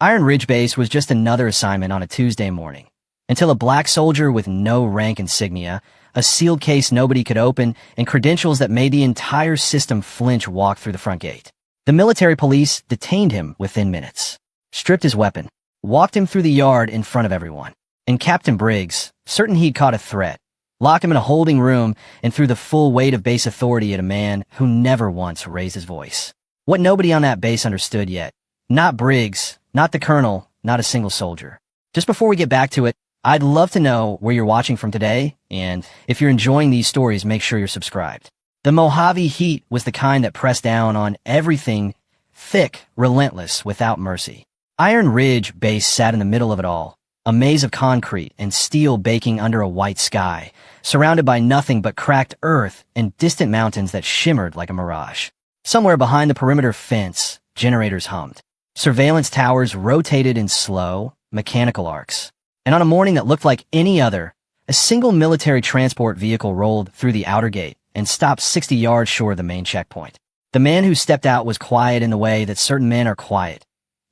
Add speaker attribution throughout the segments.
Speaker 1: Iron Ridge Base was just another assignment on a Tuesday morning, until a black soldier with no rank insignia, a sealed case nobody could open, and credentials that made the entire system flinch walked through the front gate. The military police detained him within minutes, stripped his weapon, walked him through the yard in front of everyone, and Captain Briggs, certain he'd caught a threat, locked him in a holding room and threw the full weight of base authority at a man who never once raised his voice. What nobody on that base understood yet, not Briggs, not the colonel, not a single soldier. Just before we get back to it, I'd love to know where you're watching from today, and if you're enjoying these stories, make sure you're subscribed. The Mojave heat was the kind that pressed down on everything, thick, relentless, without mercy. Iron Ridge Base sat in the middle of it all, a maze of concrete and steel baking under a white sky, surrounded by nothing but cracked earth and distant mountains that shimmered like a mirage. Somewhere behind the perimeter fence, generators hummed. Surveillance towers rotated in slow, mechanical arcs. And on a morning that looked like any other, a single military transport vehicle rolled through the outer gate and stopped 60 yards short of the main checkpoint. The man who stepped out was quiet in the way that certain men are quiet.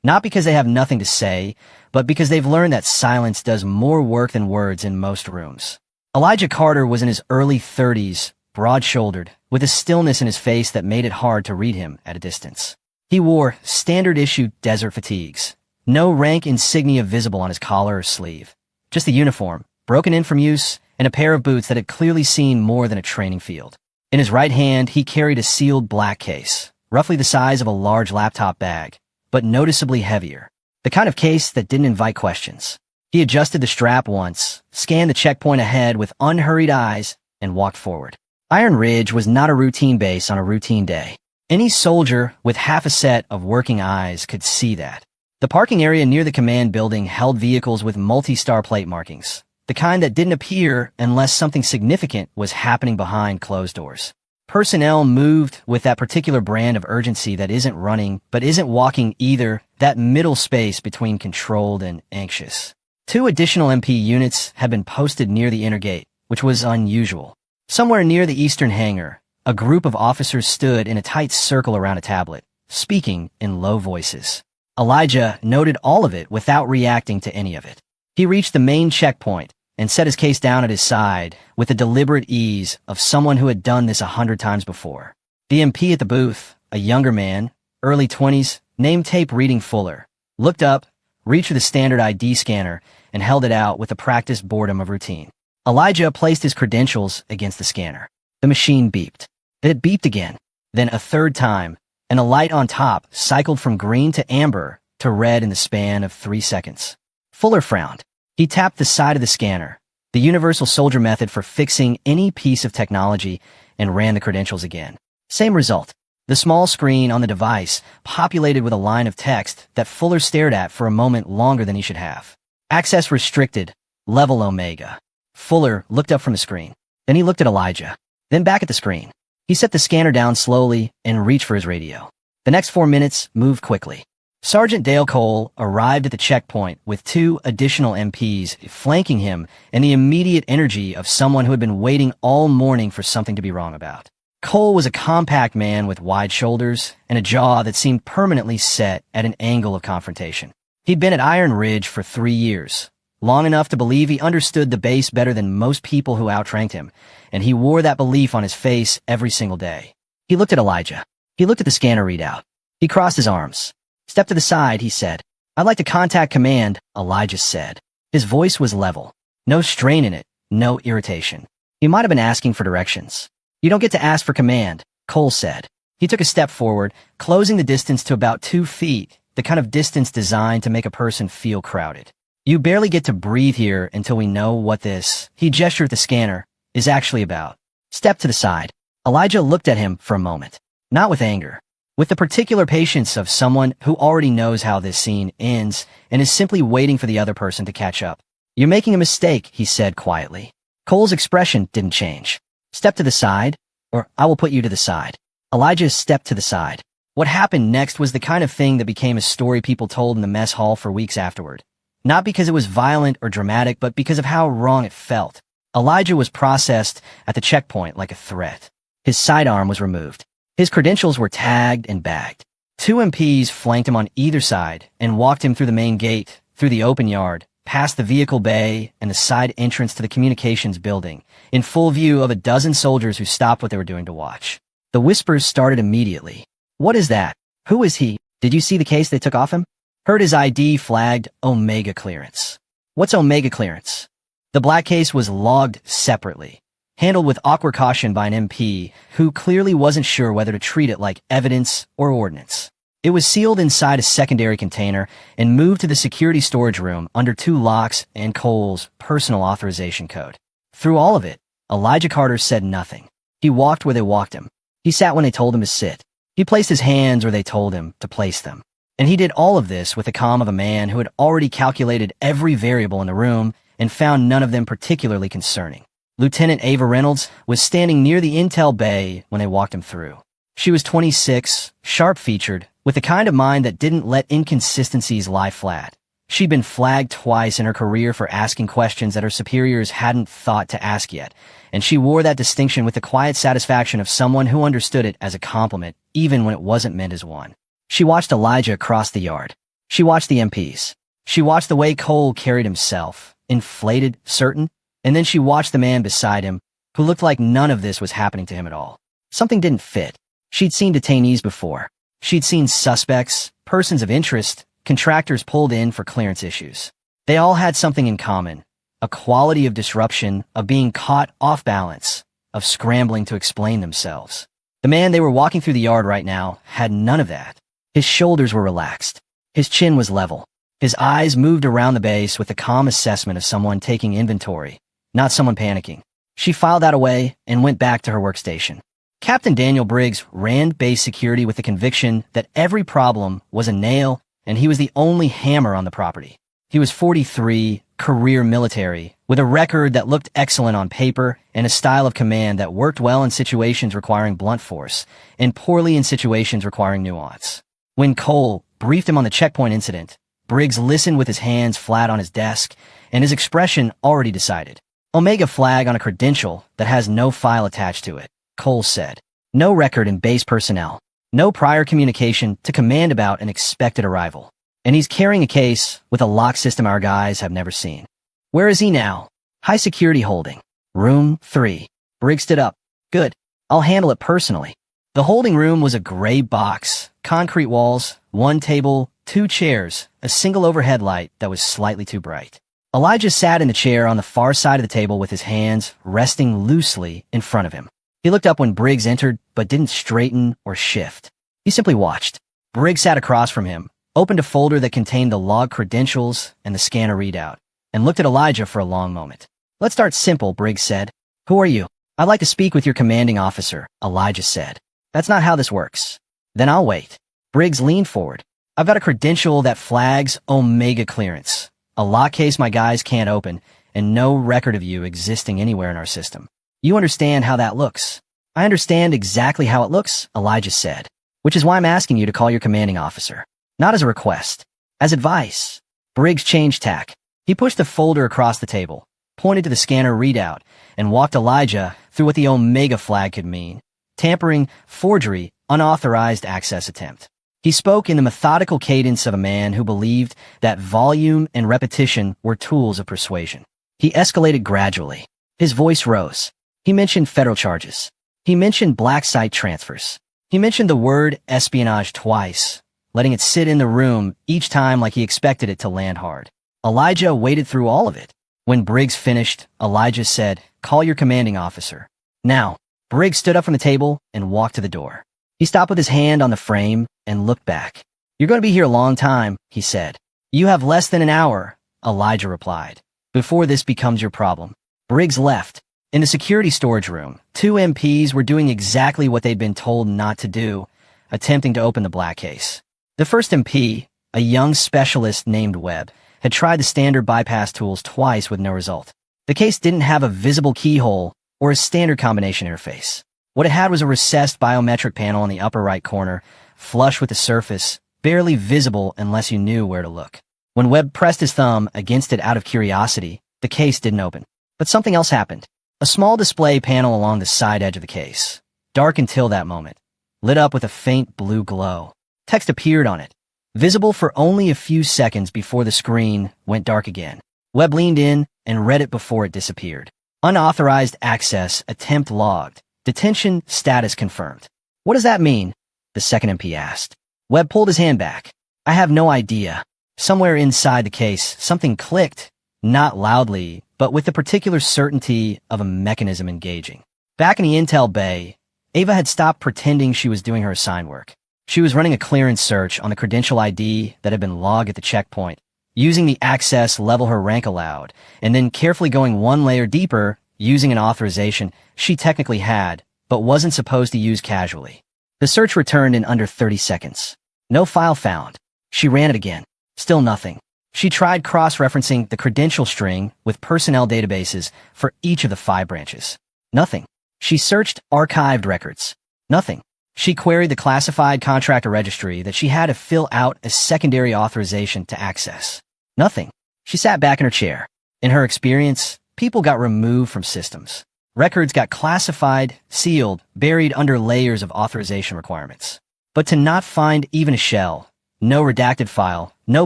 Speaker 1: Not because they have nothing to say, but because they've learned that silence does more work than words in most rooms. Elijah Carter was in his early 30s, broad-shouldered, with a stillness in his face that made it hard to read him at a distance. He wore standard-issue desert fatigues, no rank insignia visible on his collar or sleeve, just a uniform, broken in from use, and a pair of boots that had clearly seen more than a training field. In his right hand, he carried a sealed black case, roughly the size of a large laptop bag, but noticeably heavier. The kind of case that didn't invite questions. He adjusted the strap once, scanned the checkpoint ahead with unhurried eyes, and walked forward. Iron Ridge was not a routine base on a routine day. Any soldier with half a set of working eyes could see that. The parking area near the command building held vehicles with multi-star plate markings, the kind that didn't appear unless something significant was happening behind closed doors. Personnel moved with that particular brand of urgency that isn't running but isn't walking either, that middle space between controlled and anxious. 2 additional MP units had been posted near the inner gate, which was unusual. Somewhere near the eastern hangar, a group of officers stood in a tight circle around a tablet, speaking in low voices. Elijah noted all of it without reacting to any of it. He reached the main checkpoint and set his case down at his side with the deliberate ease of someone who had done this 100 times before. The MP at the booth, a younger man, early 20s, name tape reading Fuller, looked up, reached for the standard ID scanner, and held it out with the practiced boredom of routine. Elijah placed his credentials against the scanner. The machine beeped. It beeped again, then a third time, and a light on top cycled from green to amber to red in the span of 3 seconds. Fuller frowned. He tapped the side of the scanner, the universal soldier method for fixing any piece of technology, and ran the credentials again. Same result. The small screen on the device populated with a line of text that Fuller stared at for a moment longer than he should have. Access restricted. Level Omega. Fuller looked up from the screen. Then he looked at Elijah. Then back at the screen. He set the scanner down slowly and reached for his radio. The next 4 minutes moved quickly. Sergeant Dale Cole arrived at the checkpoint with 2 additional MPs flanking him and the immediate energy of someone who had been waiting all morning for something to be wrong about. Cole was a compact man with wide shoulders and a jaw that seemed permanently set at an angle of confrontation. He'd been at Iron Ridge for 3 years, long enough to believe he understood the base better than most people who outranked him, and he wore that belief on his face every single day. He looked at Elijah. He looked at the scanner readout. He crossed his arms. "Step to the side," he said. "I'd like to contact command," Elijah said. His voice was level. No strain in it, no irritation. He might have been asking for directions. "You don't get to ask for command," Cole said. He took a step forward, closing the distance to about 2 feet, the kind of distance designed to make a person feel crowded. "You barely get to breathe here until we know what this," he gestured at the scanner, "is actually about. Step to the side." Elijah looked at him for a moment, not with anger, with the particular patience of someone who already knows how this scene ends and is simply waiting for the other person to catch up. "You're making a mistake," he said quietly. Cole's expression didn't change. "Step to the side, or I will put you to the side." Elijah stepped to the side. What happened next was the kind of thing that became a story people told in the mess hall for weeks afterward. Not because it was violent or dramatic, but because of how wrong it felt. Elijah was processed at the checkpoint like a threat. His sidearm was removed. His credentials were tagged and bagged. Two MPs flanked him on either side and walked him through the main gate, through the open yard, past the vehicle bay and the side entrance to the communications building, in full view of a dozen soldiers who stopped what they were doing to watch. The whispers started immediately. "What is that? Who is he? Did you see the case they took off him?" Heard his ID flagged Omega clearance. What's Omega clearance? The black case was logged separately, handled with awkward caution by an MP who clearly wasn't sure whether to treat it like evidence or ordnance. It was sealed inside a secondary container and moved to the security storage room under 2 locks and Cole's personal authorization code. Through all of it, Elijah Carter said nothing. He walked where they walked him. He sat when they told him to sit. He placed his hands where they told him to place them. And he did all of this with the calm of a man who had already calculated every variable in the room and found none of them particularly concerning. Lieutenant Ava Reynolds was standing near the intel bay when they walked him through. She was 26, sharp-featured, with the kind of mind that didn't let inconsistencies lie flat. She'd been flagged twice in her career for asking questions that her superiors hadn't thought to ask yet, and she wore that distinction with the quiet satisfaction of someone who understood it as a compliment, even when it wasn't meant as one. She watched Elijah across the yard. She watched the MPs. She watched the way Cole carried himself, inflated, certain, and then she watched the man beside him, who looked like none of this was happening to him at all. Something didn't fit. She'd seen detainees before. She'd seen suspects, persons of interest, contractors pulled in for clearance issues. They all had something in common, a quality of disruption, of being caught off balance, of scrambling to explain themselves. The man they were walking through the yard right now had none of that. His shoulders were relaxed. His chin was level. His eyes moved around the base with the calm assessment of someone taking inventory, not someone panicking. She filed that away and went back to her workstation. Captain Daniel Briggs ran base security with the conviction that every problem was a nail and he was the only hammer on the property. He was 43, career military, with a record that looked excellent on paper and a style of command that worked well in situations requiring blunt force and poorly in situations requiring nuance. When Cole briefed him on the checkpoint incident, Briggs listened with his hands flat on his desk and his expression already decided. Omega flag on a credential that has no file attached to it, Cole said. No record in base personnel. No prior communication to command about an expected arrival. And he's carrying a case with a lock system our guys have never seen. Where is he now? High security holding. Room 3. Briggs stood up. Good. I'll handle it personally. The holding room was a gray box, concrete walls, 1 table, 2 chairs, a single overhead light that was slightly too bright. Elijah sat in the chair on the far side of the table with his hands resting loosely in front of him. He looked up when Briggs entered, but didn't straighten or shift. He simply watched. Briggs sat across from him, opened a folder that contained the log credentials and the scanner readout, and looked at Elijah for a long moment. Let's start simple, Briggs said. Who are you? I'd like to speak with your commanding officer, Elijah said. That's not how this works. Then I'll wait. Briggs leaned forward. I've got a credential that flags Omega clearance, a lock case my guys can't open, and no record of you existing anywhere in our system. You understand how that looks. I understand exactly how it looks, Elijah said, which is why I'm asking you to call your commanding officer. Not as a request, as advice. Briggs changed tack. He pushed the folder across the table, pointed to the scanner readout, and walked Elijah through what the Omega flag could mean. Tampering, forgery, unauthorized access attempt. He spoke in the methodical cadence of a man who believed that volume and repetition were tools of persuasion. He escalated gradually. His voice rose. He mentioned federal charges. He mentioned black site transfers. He mentioned the word espionage twice, letting it sit in the room each time like he expected it to land hard. Elijah waded through all of it. When Briggs finished, Elijah said, "Call your commanding officer." Now, Briggs stood up from the table and walked to the door. He stopped with his hand on the frame and looked back. You're going to be here a long time, he said. You have less than an hour, Elijah replied, before this becomes your problem. Briggs left. In the security storage room, 2 MPs were doing exactly what they'd been told not to do, attempting to open the black case. The first MP, a young specialist named Webb, had tried the standard bypass tools twice with no result. The case didn't have a visible keyhole or a standard combination interface. What it had was a recessed biometric panel in the upper right corner, flush with the surface, barely visible unless you knew where to look. When Webb pressed his thumb against it out of curiosity, the case didn't open. But something else happened. A small display panel along the side edge of the case, dark until that moment, lit up with a faint blue glow. Text appeared on it, visible for only a few seconds before the screen went dark again. Webb leaned in and read it before it disappeared. Unauthorized access attempt logged. Detention status confirmed. What does that mean? The second MP asked. Webb pulled his hand back. I have no idea. Somewhere inside the case, something clicked, not loudly, but with the particular certainty of a mechanism engaging. Back in the intel bay, Ava had stopped pretending she was doing her assigned work. She was running a clearance search on the credential ID that had been logged at the checkpoint, using the access level her rank allowed, and then carefully going one layer deeper, using an authorization she technically had, but wasn't supposed to use casually. The search returned in under 30 seconds. No file found. She ran it again. Still nothing. She tried cross-referencing the credential string with personnel databases for each of the 5 branches. Nothing. She searched archived records. Nothing. She queried the classified contractor registry that she had to fill out a secondary authorization to access. Nothing. She sat back in her chair. In her experience, people got removed from systems. Records got classified, sealed, buried under layers of authorization requirements. But to not find even a shell, no redacted file, no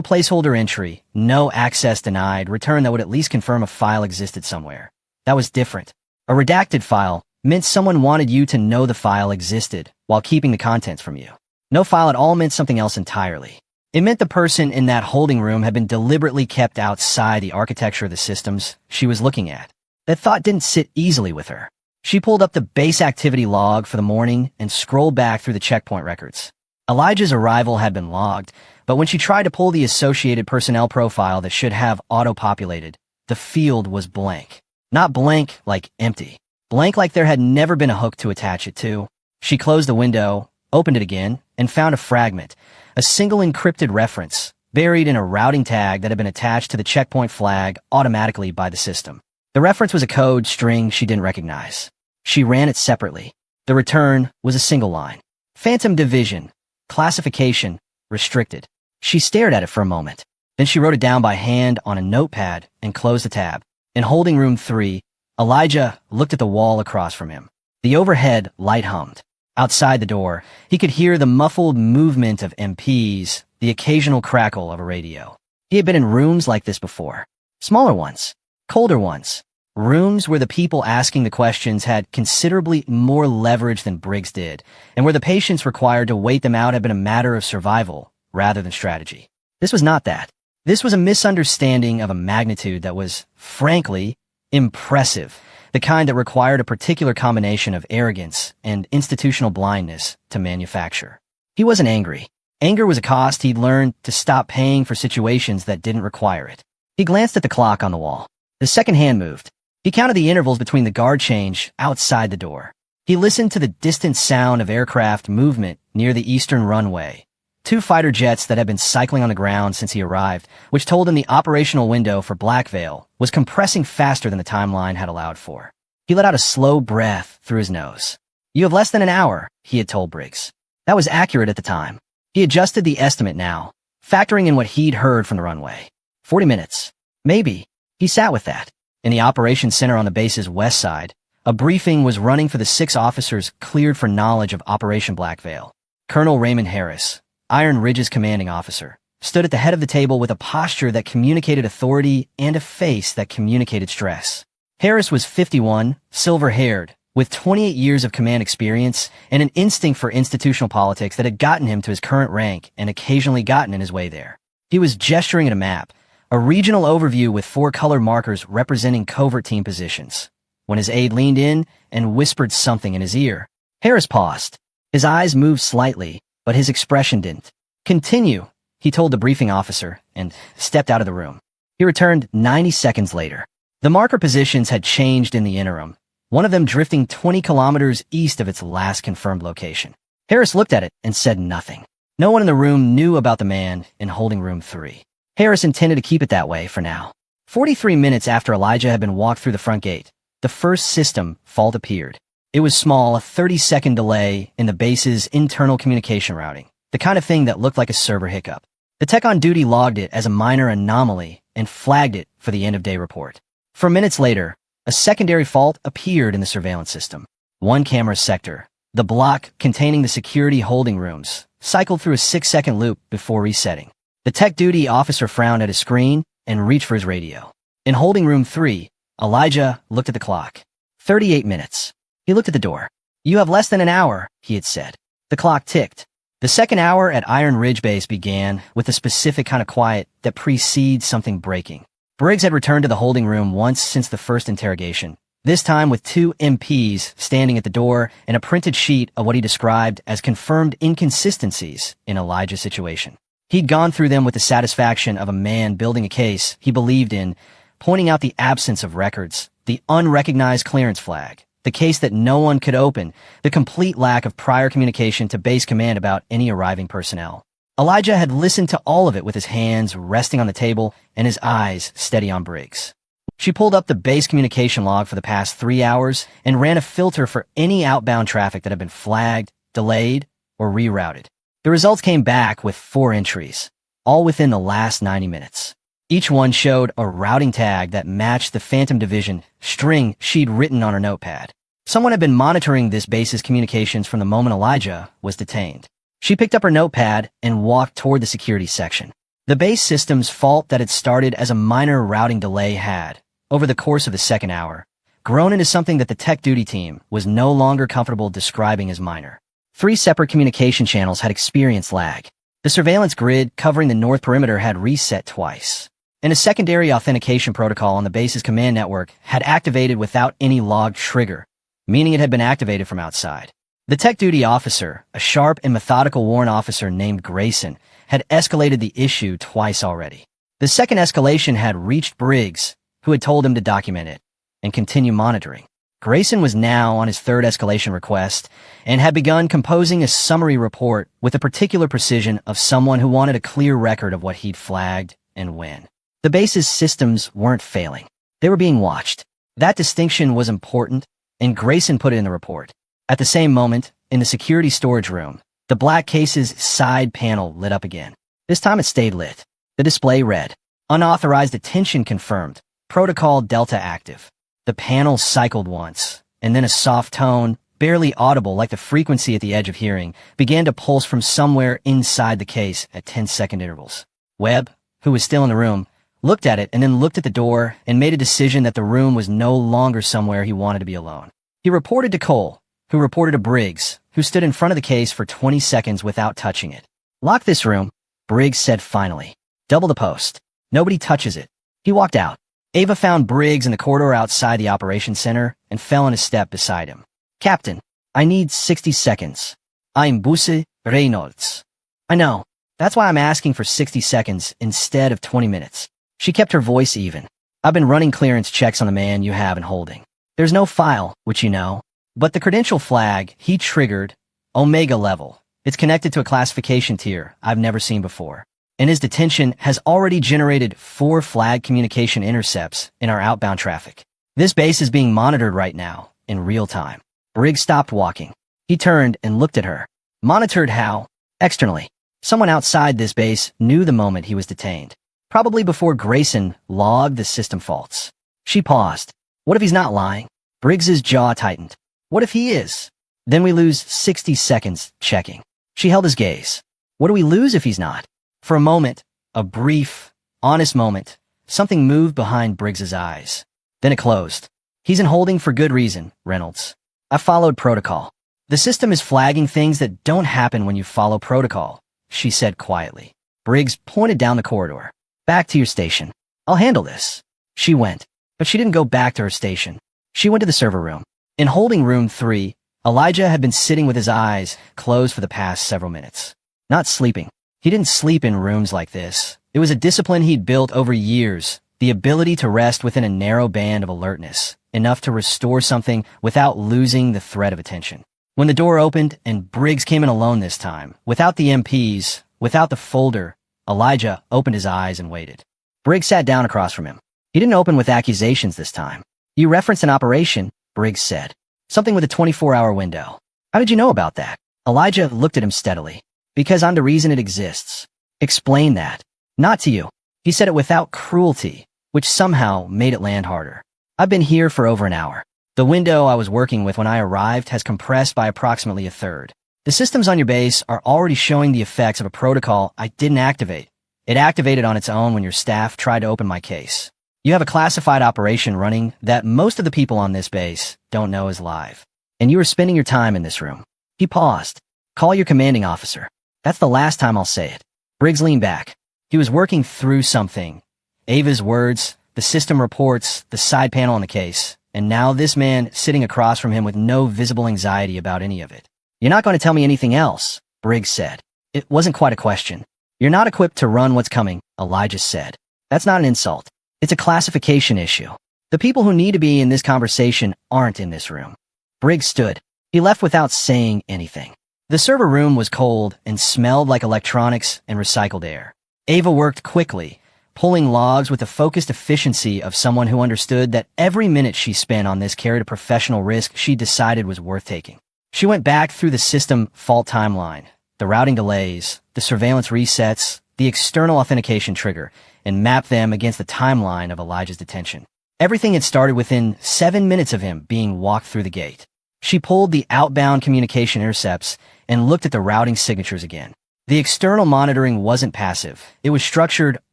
Speaker 1: placeholder entry, no access denied, return that would at least confirm a file existed somewhere. That was different. A redacted file meant someone wanted you to know the file existed while keeping the contents from you. No file at all meant something else entirely. It meant the person in that holding room had been deliberately kept outside the architecture of the systems she was looking at. That thought didn't sit easily with her. She pulled up the base activity log for the morning and scrolled back through the checkpoint records. Elijah's arrival had been logged, but when she tried to pull the associated personnel profile that should have auto-populated, the field was blank. Not blank like empty. Blank like there had never been a hook to attach it to. She closed the window, opened it again, and found a fragment, a single encrypted reference, buried in a routing tag that had been attached to the checkpoint flag automatically by the system. The reference was a code string she didn't recognize. She ran it separately. The return was a single line. Phantom Division. Classification. Restricted. She stared at it for a moment. Then she wrote it down by hand on a notepad and closed the tab. In holding room 3, Elijah looked at the wall across from him. The overhead light hummed. Outside the door, he could hear the muffled movement of MPs, the occasional crackle of a radio. He had been in rooms like this before. Smaller ones. Colder ones. Rooms where the people asking the questions had considerably more leverage than Briggs did, and where the patients required to wait them out had been a matter of survival rather than strategy. This was not that. This was a misunderstanding of a magnitude that was, frankly, impressive, the kind that required a particular combination of arrogance and institutional blindness to manufacture. He wasn't angry. Anger was a cost he'd learned to stop paying for situations that didn't require it. He glanced at the clock on the wall. The second hand moved. He counted the intervals between the guard change outside the door. He listened to the distant sound of aircraft movement near the eastern runway. 2 fighter jets that had been cycling on the ground since he arrived, which told him the operational window for Blackvale was compressing faster than the timeline had allowed for. He let out a slow breath through his nose. You have less than an hour, he had told Briggs. That was accurate at the time. He adjusted the estimate now, factoring in what he'd heard from the runway. 40 minutes. Maybe. He sat with that. In the operations center on the base's west side, a briefing was running for the 6 officers cleared for knowledge of Operation Blackvale. Colonel Raymond Harris, Iron Ridge's commanding officer, stood at the head of the table with a posture that communicated authority and a face that communicated stress. Harris was 51, silver-haired, with 28 years of command experience and an instinct for institutional politics that had gotten him to his current rank and occasionally gotten in his way there. He was gesturing at a map, a regional overview with 4 color markers representing covert team positions, when his aide leaned in and whispered something in his ear. Harris paused. His eyes moved slightly, but his expression didn't. Continue, he told the briefing officer, and stepped out of the room. He returned 90 seconds later. The marker positions had changed in the interim, one of them drifting 20 kilometers east of its last confirmed location. Harris looked at it and said nothing. No one in the room knew about the man in holding room 3. Harris intended to keep it that way for now. 43 minutes after Elijah had been walked through the front gate, the first system fault appeared. It was small, a 30-second delay in the base's internal communication routing, the kind of thing that looked like a server hiccup. The tech on duty logged it as a minor anomaly and flagged it for the end-of-day report. 4 minutes later, a secondary fault appeared in the surveillance system. One camera sector, The block, containing the security holding rooms, cycled through a 6-second loop before resetting. The tech duty officer frowned at his screen and reached for his radio. In holding room 3, Elijah looked at the clock. 38 minutes. He looked at the door. "You have less than an hour," he had said. The clock ticked. The second hour at Iron Ridge Base began with the specific kind of quiet that precedes something breaking. Briggs had returned to the holding room once since the first interrogation, this time with 2 MPs standing at the door and a printed sheet of what he described as confirmed inconsistencies in Elijah's situation. He'd gone through them with the satisfaction of a man building a case he believed in, pointing out the absence of records, the unrecognized clearance flag, the case that no one could open, the complete lack of prior communication to base command about any arriving personnel. Elijah had listened to all of it with his hands resting on the table and his eyes steady on Briggs. She pulled up the base communication log for the past 3 hours and ran a filter for any outbound traffic that had been flagged, delayed, or rerouted. The results came back with 4 entries, all within the last 90 minutes. Each one showed a routing tag that matched the Phantom Division string she'd written on her notepad. Someone had been monitoring this base's communications from the moment Elijah was detained. She picked up her notepad and walked toward the security section. The base system's fault that had started as a minor routing delay had, over the course of the second hour, grown into something that the tech duty team was no longer comfortable describing as minor. 3 separate communication channels had experienced lag. The surveillance grid covering the north perimeter had reset twice, and a secondary authentication protocol on the base's command network had activated without any logged trigger, meaning it had been activated from outside. The tech duty officer, a sharp and methodical warrant officer named Grayson, had escalated the issue twice already. The second escalation had reached Briggs, who had told him to document it and continue monitoring. Grayson was now on his 3rd escalation request and had begun composing a summary report with the particular precision of someone who wanted a clear record of what he'd flagged and when. The base's systems weren't failing. They were being watched. That distinction was important, and Grayson put it in the report. At the same moment, in the security storage room, the black case's side panel lit up again. This time it stayed lit. The display read, "Unauthorized attention confirmed. Protocol Delta active." The panel cycled once, and then a soft tone, barely audible like the frequency at the edge of hearing, began to pulse from somewhere inside the case at 10-second intervals. Webb, who was still in the room, looked at it and then looked at the door and made a decision that the room was no longer somewhere he wanted to be alone. He reported to Cole, who reported to Briggs, who stood in front of the case for 20 seconds without touching it. "Lock this room," Briggs said finally. "Double the post. Nobody touches it." He walked out. Ava found Briggs in the corridor outside the operations center and fell in a step beside him. "Captain, I need 60 seconds. I'm Busse Reynolds." "I know. That's why I'm asking for 60 seconds instead of 20 minutes. She kept her voice even. "I've been running clearance checks on the man you have in holding. There's no file, which you know, but the credential flag he triggered, Omega level. It's connected to a classification tier I've never seen before. And his detention has already generated 4 flag communication intercepts in our outbound traffic. This base is being monitored right now, in real time." Briggs stopped walking. He turned and looked at her. "Monitored how?" "Externally. Someone outside this base knew the moment he was detained. Probably before Grayson logged the system faults." She paused. "What if he's not lying?" Briggs's jaw tightened. "What if he is? Then we lose 60 seconds checking." She held his gaze. "What do we lose if he's not?" For a moment, a brief, honest moment, something moved behind Briggs's eyes. Then it closed. "He's in holding for good reason, Reynolds. I followed protocol. The system is flagging things that don't happen when you follow protocol," she said quietly. Briggs pointed down the corridor. "Back to your station. I'll handle this." She went, but she didn't go back to her station. She went to the server room. In holding room 3, Elijah had been sitting with his eyes closed for the past several minutes. Not sleeping. He didn't sleep in rooms like this. It was a discipline he'd built over years, the ability to rest within a narrow band of alertness, enough to restore something without losing the thread of attention. When the door opened and Briggs came in alone this time, without the MPs, without the folder, Elijah opened his eyes and waited. Briggs sat down across from him. He didn't open with accusations this time. "You referenced an operation," Briggs said. "Something with a 24-hour window. How did you know about that?" Elijah looked at him steadily. "Because I'm the reason it exists." "Explain that." "Not to you." He said it without cruelty, which somehow made it land harder. "I've been here for over an hour. The window I was working with when I arrived has compressed by approximately a third. The systems on your base are already showing the effects of a protocol I didn't activate. It activated on its own when your staff tried to open my case. You have a classified operation running that most of the people on this base don't know is live. And you are spending your time in this room. He paused. Call your commanding officer. That's the last time I'll say it. Briggs leaned back. He was working through something. Ava's words, the system reports, the side panel on the case, and now this man sitting across from him with no visible anxiety about any of it. You're not going to tell me anything else, Briggs said. It wasn't quite a question. You're not equipped to run what's coming, Elijah said. That's not an insult. It's a classification issue. The people who need to be in this conversation aren't in this room. Briggs stood. He left without saying anything. The server room was cold and smelled like electronics and recycled air. Ava worked quickly, pulling logs with the focused efficiency of someone who understood that every minute she spent on this carried a professional risk she decided was worth taking. She went back through the system fault timeline, the routing delays, the surveillance resets, the external authentication trigger, and mapped them against the timeline of Elijah's detention. Everything had started within 7 minutes of him being walked through the gate. She pulled the outbound communication intercepts and looked at the routing signatures again. The external monitoring wasn't passive. It was structured,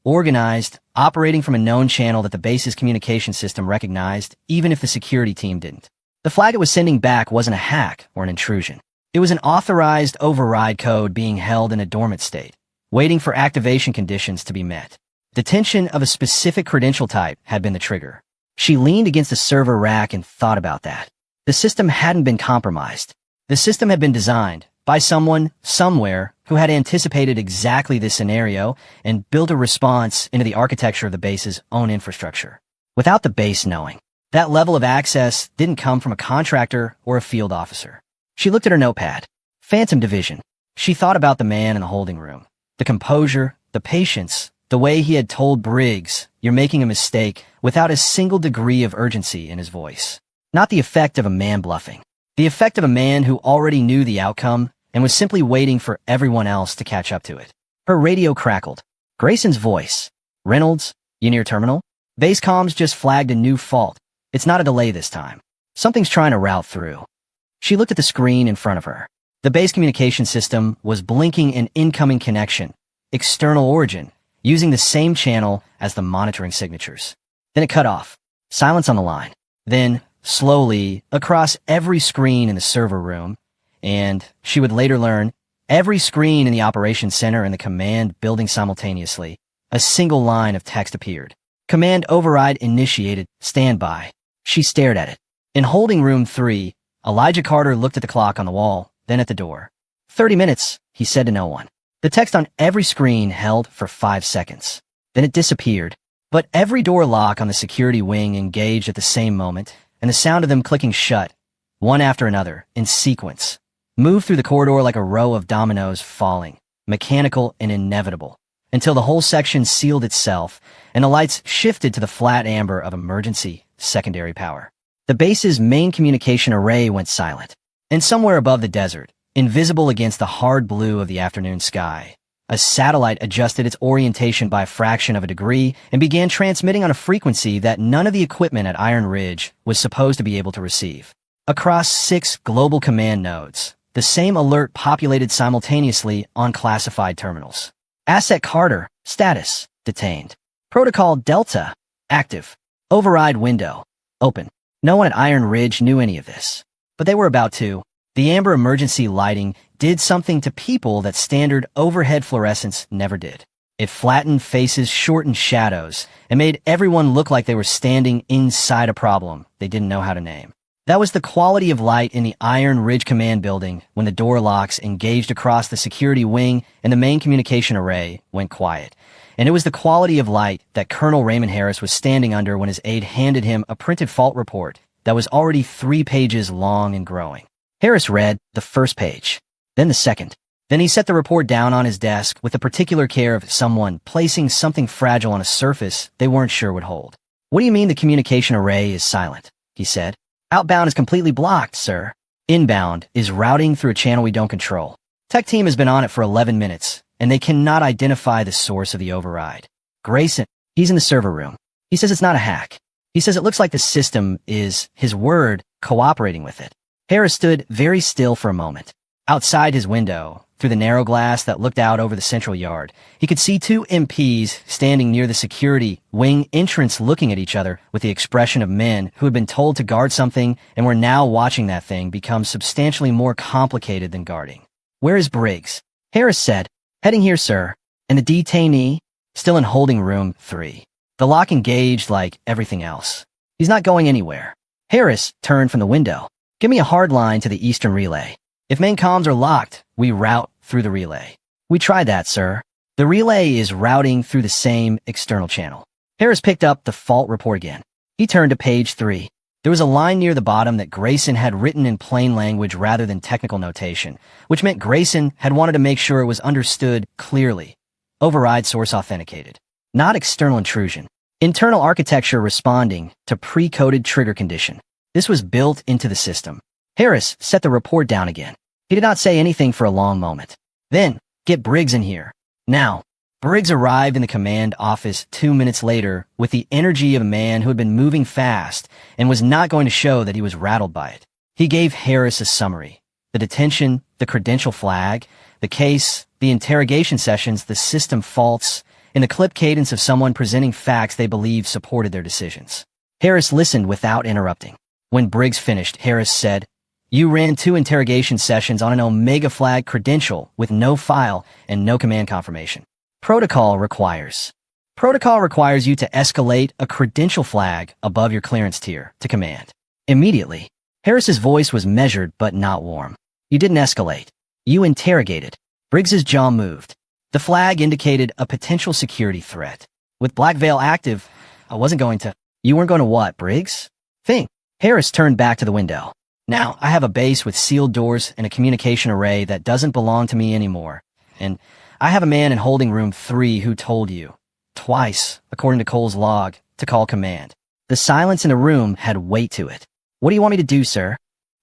Speaker 1: organized, operating from a known channel that the base's communication system recognized, even if the security team didn't. The flag it was sending back wasn't a hack or an intrusion. It was an authorized override code being held in a dormant state, waiting for activation conditions to be met. Detention of a specific credential type had been the trigger. She leaned against the server rack and thought about that. The system hadn't been compromised. The system had been designed by someone, somewhere, who had anticipated exactly this scenario and built a response into the architecture of the base's own infrastructure. Without the base knowing, that level of access didn't come from a contractor or a field officer. She looked at her notepad. Phantom Division. She thought about the man in the holding room. The composure, the patience, the way he had told Briggs, "You're making a mistake," without a single degree of urgency in his voice. Not the effect of a man bluffing. The effect of a man who already knew the outcome and was simply waiting for everyone else to catch up to it. Her radio crackled. Grayson's voice. "Reynolds, you near terminal?" Base comms just flagged a new fault. It's not a delay this time. Something's trying to route through. She looked at the screen in front of her. The base communication system was blinking an incoming connection, external origin, using the same channel as the monitoring signatures. Then it cut off. Silence on the line. Then, slowly, across every screen in the server room, and, she would later learn, every screen in the operations center and the command building simultaneously, a single line of text appeared. Command override initiated. Stand by. She stared at it. In holding room 3, Elijah Carter looked at the clock on the wall, then at the door. 30 minutes, he said to no one. The text on every screen held for 5 seconds. Then it disappeared. But every door lock on the security wing engaged at the same moment, and the sound of them clicking shut, one after another, in sequence, moved through the corridor like a row of dominoes falling, mechanical and inevitable, until the whole section sealed itself, and the lights shifted to the flat amber of emergency secondary power. The base's main communication array went silent, and somewhere above the desert, invisible against the hard blue of the afternoon sky, a satellite adjusted its orientation by a fraction of a degree and began transmitting on a frequency that none of the equipment at Iron Ridge was supposed to be able to receive. Across 6 global command nodes, the same alert populated simultaneously on classified terminals. Asset Carter, status, detained. Protocol Delta, active. Override window, open. No one at Iron Ridge knew any of this, but they were about to. The amber emergency lighting did something to people that standard overhead fluorescence never did. It flattened faces, shortened shadows, and made everyone look like they were standing inside a problem they didn't know how to name. That was the quality of light in the Iron Ridge Command Building when the door locks engaged across the security wing and the main communication array went quiet. And it was the quality of light that Colonel Raymond Harris was standing under when his aide handed him a printed fault report that was already 3 pages long and growing. Harris read the first page, then the second. Then he set the report down on his desk with the particular care of someone placing something fragile on a surface they weren't sure would hold. "What do you mean the communication array is silent?" he said. "Outbound is completely blocked, sir. Inbound is routing through a channel we don't control. Tech team has been on it for 11 minutes, and they cannot identify the source of the override. Grayson, he's in the server room. He says it's not a hack. He says it looks like the system is, his word, cooperating with it. Harris stood very still for a moment. Outside his window, through the narrow glass that looked out over the central yard, he could see two MPs standing near the security wing entrance looking at each other with the expression of men who had been told to guard something and were now watching that thing become substantially more complicated than guarding. "Where is Briggs?" Harris said. "Heading here, sir." "And the detainee?" "Still in holding room 3. The lock engaged like everything else. He's not going anywhere." Harris turned from the window. "Give me a hard line to the eastern relay. If main comms are locked, we route through the relay." "We tried that, sir. The relay is routing through the same external channel." Harris picked up the fault report again. He turned to page 3. There was a line near the bottom that Grayson had written in plain language rather than technical notation, which meant Grayson had wanted to make sure it was understood clearly. Override source authenticated. Not external intrusion. Internal architecture responding to pre-coded trigger condition. This was built into the system. Harris set the report down again. He did not say anything for a long moment. Then, "Get Briggs in here. Now." Briggs arrived in the command office 2 minutes later with the energy of a man who had been moving fast and was not going to show that he was rattled by it. He gave Harris a summary. The detention, the credential flag, the case, the interrogation sessions, the system faults, in the clip cadence of someone presenting facts they believed supported their decisions. Harris listened without interrupting. When Briggs finished, Harris said, "You ran 2 interrogation sessions on an Omega flag credential with no file and no command confirmation. Protocol requires you to escalate a credential flag above your clearance tier to command. Immediately." Harris's voice was measured but not warm. "You didn't escalate. You interrogated." Briggs's jaw moved. The flag indicated a potential security threat. "With Black Veil active, I wasn't going to." "You weren't going to what, Briggs?" "Think." Harris turned back to the window. "Now, I have a base with sealed doors and a communication array that doesn't belong to me anymore. And I have a man in holding room 3 who told you, twice, according to Cole's log, to call command." The silence in the room had weight to it. "What do you want me to do, sir?"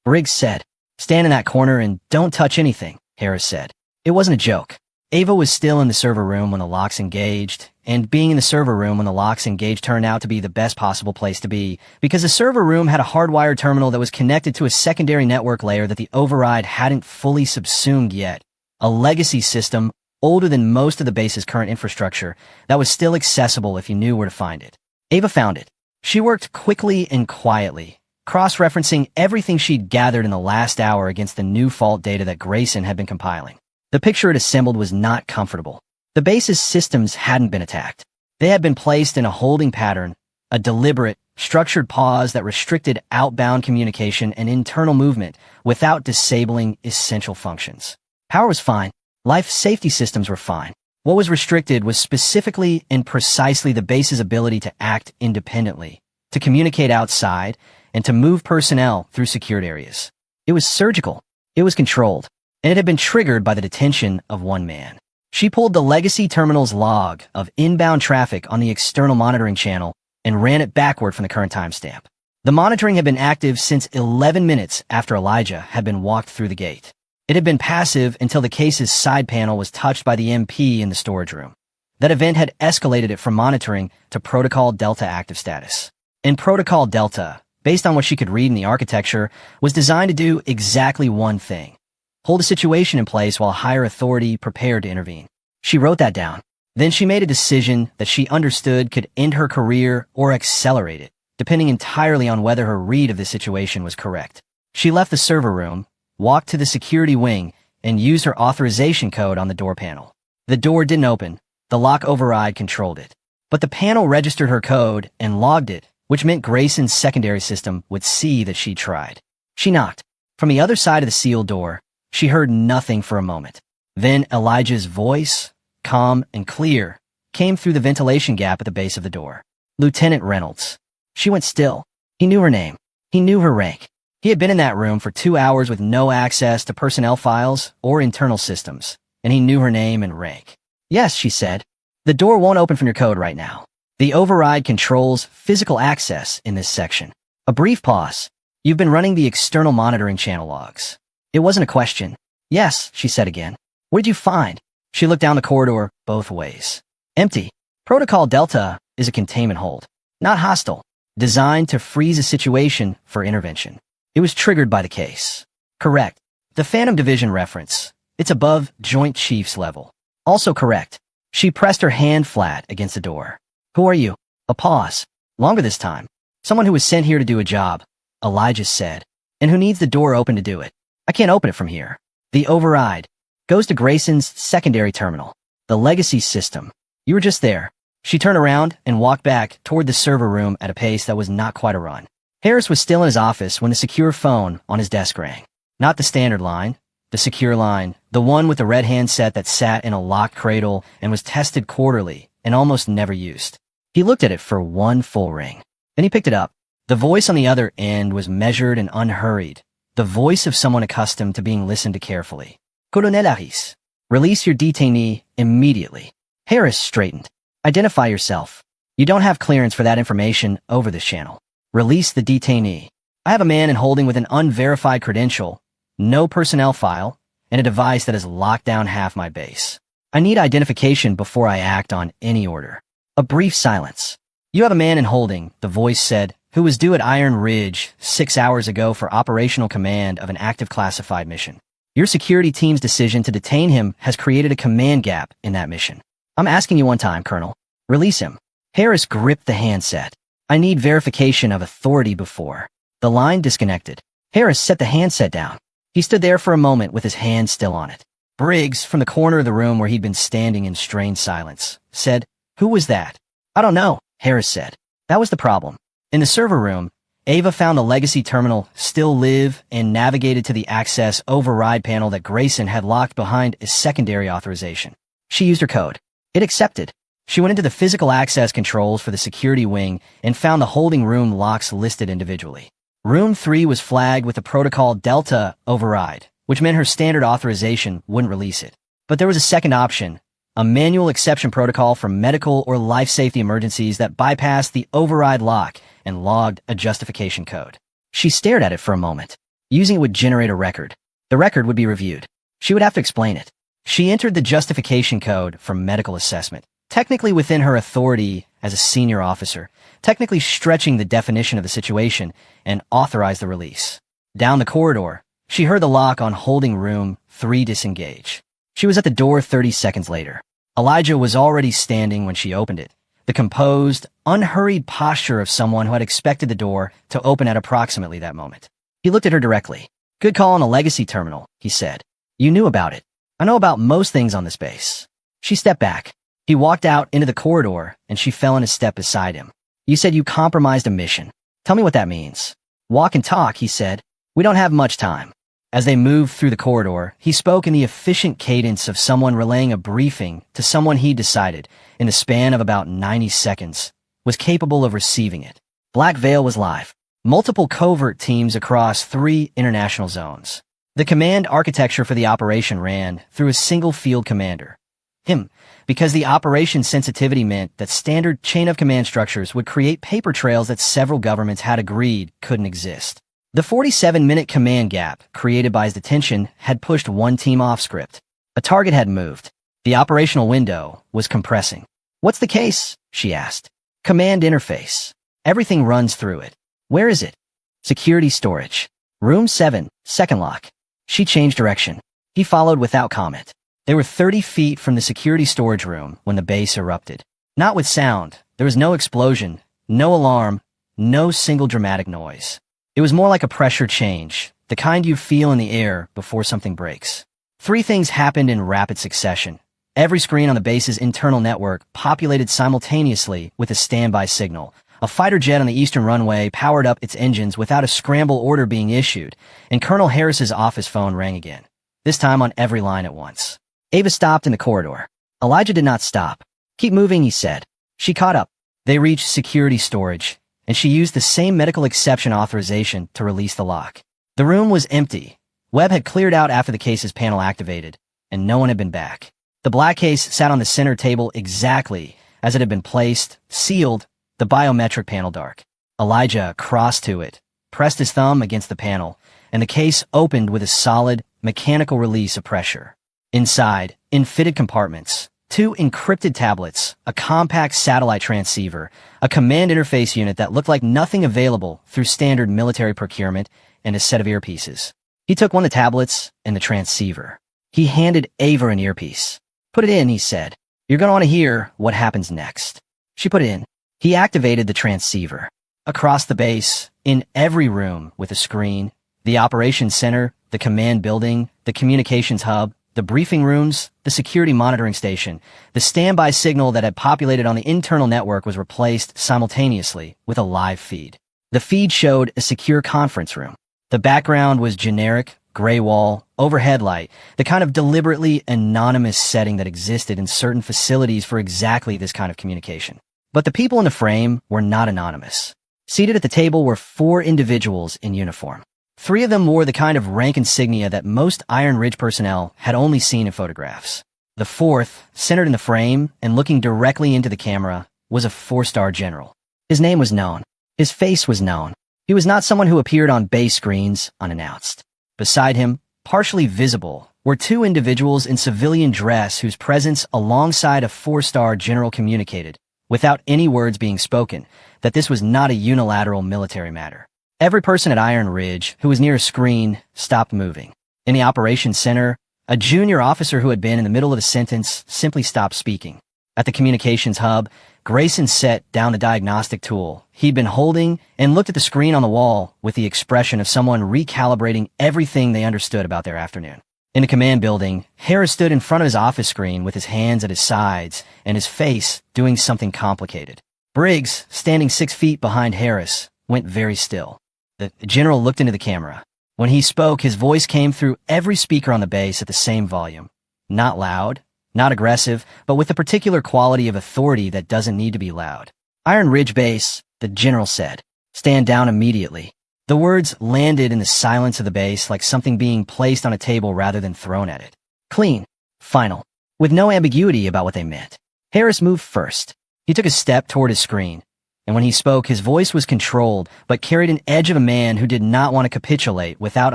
Speaker 1: Briggs said. "Stand in that corner and don't touch anything," Harris said. It wasn't a joke. Ava was still in the server room when the locks engaged, and being in the server room when the locks engaged turned out to be the best possible place to be, because the server room had a hardwired terminal that was connected to a secondary network layer that the override hadn't fully subsumed yet. A legacy system, older than most of the base's current infrastructure, that was still accessible if you knew where to find it. Ava found it. She worked quickly and quietly, cross-referencing everything she'd gathered in the last hour against the new fault data that Grayson had been compiling. The picture it assembled was not comfortable. The base's systems hadn't been attacked. They had been placed in a holding pattern, a deliberate, structured pause that restricted outbound communication and internal movement without disabling essential functions. Power was fine. Life safety systems were fine. What was restricted was specifically and precisely the base's ability to act independently, to communicate outside, and to move personnel through secured areas. It was surgical. It was controlled. And it had been triggered by the detention of one man. She pulled the legacy terminal's log of inbound traffic on the external monitoring channel and ran it backward from the current timestamp. The monitoring had been active since 11 minutes after Elijah had been walked through the gate. It had been passive until the case's side panel was touched by the MP in the storage room. That event had escalated it from monitoring to Protocol Delta active status. And Protocol Delta, based on what she could read in the architecture, was designed to do exactly one thing: hold a situation in place while a higher authority prepared to intervene. She wrote that down. Then she made a decision that she understood could end her career or accelerate it, depending entirely on whether her read of the situation was correct. She left the server room, walked to the security wing, and used her authorization code on the door panel. The door didn't open. The lock override controlled it. But the panel registered her code and logged it, which meant Grayson's secondary system would see that she tried. She knocked. From the other side of the sealed door, she heard nothing for a moment. Then Elijah's voice, calm and clear, came through the ventilation gap at the base of the door. "Lieutenant Reynolds." She went still. He knew her name. He knew her rank. He had been in that room for 2 hours with no access to personnel files or internal systems, and he knew her name and rank. "Yes," she said. "The door won't open from your code right now. The override controls physical access in this section." A brief pause. "You've been running the external monitoring channel logs." It wasn't a question. "Yes," she said again. "What did you find?" She looked down the corridor both ways. "Empty. Protocol Delta is a containment hold. Not hostile. Designed to freeze a situation for intervention. It was triggered by the case. Correct. The Phantom Division reference. It's above Joint Chiefs level. Also correct. She pressed her hand flat against the door. Who are you? A pause. Longer this time. Someone who was sent here to do a job, Elijah said. And who needs the door open to do it? I can't open it from here. The override goes to Grayson's secondary terminal. The legacy system. You were just there. She turned around and walked back toward the server room at a pace that was not quite a run. Harris was still in his office when the secure phone on his desk rang. Not the standard line, the secure line, the one with the red handset that sat in a locked cradle and was tested quarterly and almost never used. He looked at it for one full ring. Then he picked it up. The voice on the other end was measured and unhurried, the voice of someone accustomed to being listened to carefully. Colonel Harris, release your detainee immediately. Harris straightened. Identify yourself. You don't have clearance for that information over this channel. Release the detainee. I have a man in holding with an unverified credential, no personnel file, and a device that has locked down half my base. I need identification before I act on any order. A brief silence. You have a man in holding, the voice said, who was due at Iron Ridge 6 hours ago for operational command of an active classified mission. Your security team's decision to detain him has created a command gap in that mission. I'm asking you one time, Colonel. Release him. Harris gripped the handset. I need verification of authority before. The line disconnected. Harris set the handset down. He stood there for a moment with his hand still on it. Briggs, from the corner of the room where he'd been standing in strained silence, said, Who was that? I don't know, Harris said. That was the problem. In the server room, Ava found the legacy terminal still live and navigated to the access override panel that Grayson had locked behind a secondary authorization. She used her code. It accepted. She went into the physical access controls for the security wing and found the holding room locks listed individually. Room 3 was flagged with the protocol Delta override, which meant her standard authorization wouldn't release it. But there was a second option, a manual exception protocol for medical or life safety emergencies that bypassed the override lock and logged a justification code. She stared at it for a moment. Using it would generate a record. The record would be reviewed. She would have to explain it. She entered the justification code for medical assessment, technically within her authority as a senior officer, technically stretching the definition of the situation, and authorized the release. Down the corridor, she heard the lock on holding room 3 disengage. She was at the door 30 seconds later. Elijah was already standing when she opened it, the composed, unhurried posture of someone who had expected the door to open at approximately that moment. He looked at her directly. Good call on a legacy terminal, he said. You knew about it. I know about most things on this base. She stepped back. He walked out into the corridor, and she fell in a step beside him. You said you compromised a mission. Tell me what that means. Walk and talk, he said. We don't have much time. As they moved through the corridor, he spoke in the efficient cadence of someone relaying a briefing to someone he decided, in the span of about 90 seconds, was capable of receiving it. Black Veil was live. Multiple covert teams across 3 international zones. The command architecture for the operation ran through a single field commander. Him, because the operation sensitivity meant that standard chain of command structures would create paper trails that several governments had agreed couldn't exist. The 47-minute command gap created by his detention had pushed one team off script. A target had moved. The operational window was compressing. What's the case? She asked. Command interface. Everything runs through it. Where is it? Security storage. Room 7, second lock. She changed direction. He followed without comment. They were 30 feet from the security storage room when the base erupted. Not with sound. There was no explosion, no alarm, no single dramatic noise. It was more like a pressure change, the kind you feel in the air before something breaks. 3 things happened in rapid succession. Every screen on the base's internal network populated simultaneously with a standby signal. A fighter jet on the eastern runway powered up its engines without a scramble order being issued, and Colonel Harris's office phone rang again, this time on every line at once. Ava stopped in the corridor. Elijah did not stop. Keep moving, he said. She caught up. They reached security storage, and she used the same medical exception authorization to release the lock. The room was empty. Webb had cleared out after the case's panel activated, and no one had been back. The black case sat on the center table exactly as it had been placed, sealed, the biometric panel dark. Elijah crossed to it, pressed his thumb against the panel, and the case opened with a solid, mechanical release of pressure. Inside, in fitted compartments, 2 encrypted tablets, a compact satellite transceiver, a command interface unit that looked like nothing available through standard military procurement, and a set of earpieces. He took one of the tablets and the transceiver. He handed Ava an earpiece. "Put it in," he said. "You're going to want to hear what happens next." She put it in. He activated the transceiver. Across the base, in every room with a screen, the operations center, the command building, the communications hub, the briefing rooms, the security monitoring station, the standby signal that had populated on the internal network was replaced simultaneously with a live feed. The feed showed a secure conference room. The background was generic, gray wall, overhead light, the kind of deliberately anonymous setting that existed in certain facilities for exactly this kind of communication. But the people in the frame were not anonymous. Seated at the table were 4 individuals in uniform. 3 of them wore the kind of rank insignia that most Iron Ridge personnel had only seen in photographs. The 4th, centered in the frame and looking directly into the camera, was a 4-star general. His name was known. His face was known. He was not someone who appeared on base screens unannounced. Beside him, partially visible, were 2 individuals in civilian dress whose presence alongside a 4-star general communicated, without any words being spoken, that this was not a unilateral military matter. Every person at Iron Ridge who was near a screen stopped moving. In the operations center, a junior officer who had been in the middle of a sentence simply stopped speaking. At the communications hub, Grayson set down the diagnostic tool he'd been holding and looked at the screen on the wall with the expression of someone recalibrating everything they understood about their afternoon. In the command building, Harris stood in front of his office screen with his hands at his sides and his face doing something complicated. Briggs, standing 6 feet behind Harris, went very still. The general looked into the camera. When he spoke, his voice came through every speaker on the base at the same volume. Not loud, not aggressive, but with the particular quality of authority that doesn't need to be loud. "Iron Ridge Base," the general said. "Stand down immediately." The words landed in the silence of the base like something being placed on a table rather than thrown at it. Clean. Final. With no ambiguity about what they meant. Harris moved first. He took a step toward his screen, and when he spoke, his voice was controlled but carried an edge of a man who did not want to capitulate without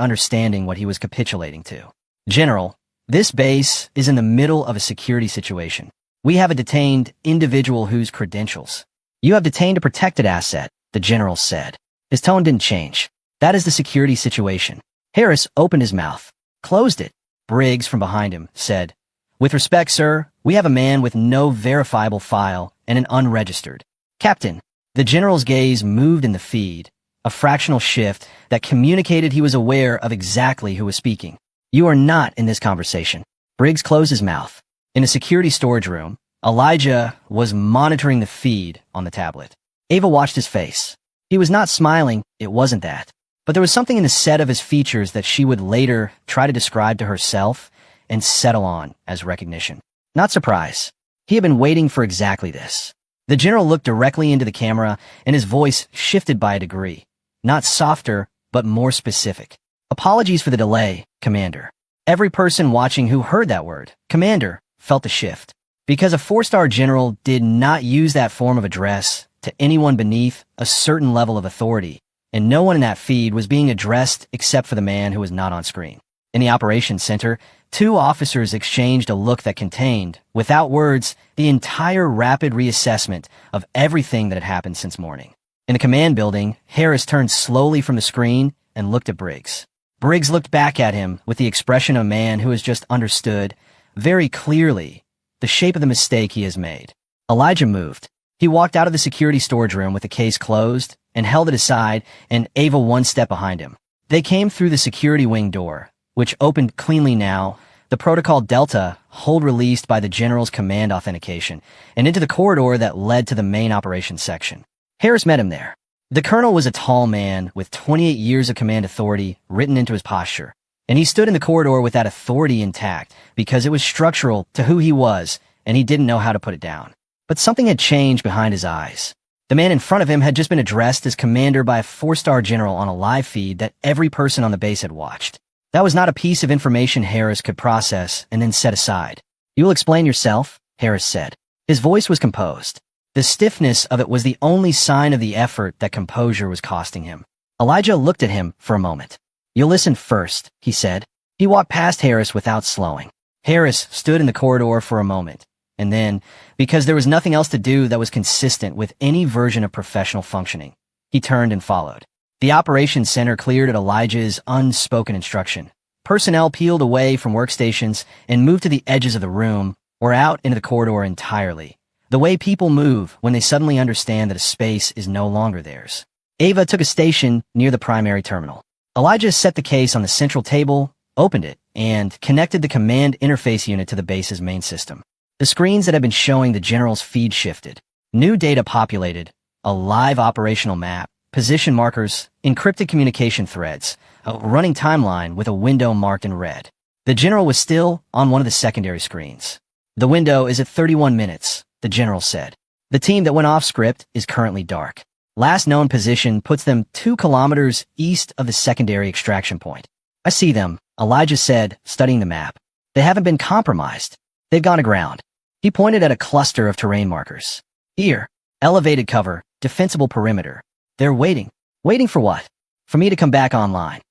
Speaker 1: understanding what he was capitulating to. "General, this base is in the middle of a security situation. We have a detained individual whose credentials. You have detained a protected asset," the general said. His tone didn't change. "That is the security situation." Harris opened his mouth, closed it. Briggs, from behind him, said, "With respect, sir, we have a man with no verifiable file and an unregistered." "Captain." The general's gaze moved in the feed, a fractional shift that communicated he was aware of exactly who was speaking. "You are not in this conversation." Briggs closed his mouth. In a security storage room, Elijah was monitoring the feed on the tablet. Ava watched his face. He was not smiling, it wasn't that. But there was something in the set of his features that she would later try to describe to herself and settle on as recognition. Not surprise. He had been waiting for exactly this. The general looked directly into the camera, and his voice shifted by a degree. Not softer, but more specific. "Apologies for the delay, Commander." Every person watching who heard that word, Commander, felt the shift. Because a 4-star general did not use that form of address to anyone beneath a certain level of authority, and no one in that feed was being addressed except for the man who was not on screen. In the operations center, 2 officers exchanged a look that contained, without words, the entire rapid reassessment of everything that had happened since morning. In the command building, Harris turned slowly from the screen and looked at Briggs. Briggs looked back at him with the expression of a man who has just understood, very clearly, the shape of the mistake he has made. Elijah moved. He walked out of the security storage room with the case closed and held it aside, and Ava 1 step behind him. They came through the security wing door, which opened cleanly now, the protocol Delta hold released by the general's command authentication, and into the corridor that led to the main operations section. Harris met him there. The colonel was a tall man with 28 years of command authority written into his posture, and he stood in the corridor with that authority intact because it was structural to who he was, and he didn't know how to put it down. But something had changed behind his eyes. The man in front of him had just been addressed as commander by a 4-star general on a live feed that every person on the base had watched. That was not a piece of information Harris could process and then set aside. "You will explain yourself," Harris said. His voice was composed. The stiffness of it was the only sign of the effort that composure was costing him. Elijah looked at him for a moment. "You'll listen first," he said. He walked past Harris without slowing. Harris stood in the corridor for a moment, and then, because there was nothing else to do that was consistent with any version of professional functioning, he turned and followed. The operations center cleared at Elijah's unspoken instruction. Personnel peeled away from workstations and moved to the edges of the room or out into the corridor entirely, the way people move when they suddenly understand that a space is no longer theirs. Ava took a station near the primary terminal. Elijah set the case on the central table, opened it, and connected the command interface unit to the base's main system. The screens that had been showing the general's feed shifted. New data populated, a live operational map, position markers, encrypted communication threads, a running timeline with a window marked in red. The general was still on one of the secondary screens. The window is at 31 minutes, the general said. The team that went off script is currently dark. Last known position puts them 2 kilometers east of the secondary extraction point. I see them, Elijah said, studying the map. They haven't been compromised. They've gone aground. He pointed at a cluster of terrain markers. Here, elevated cover, defensible perimeter. They're waiting. Waiting for what? For me to come back online.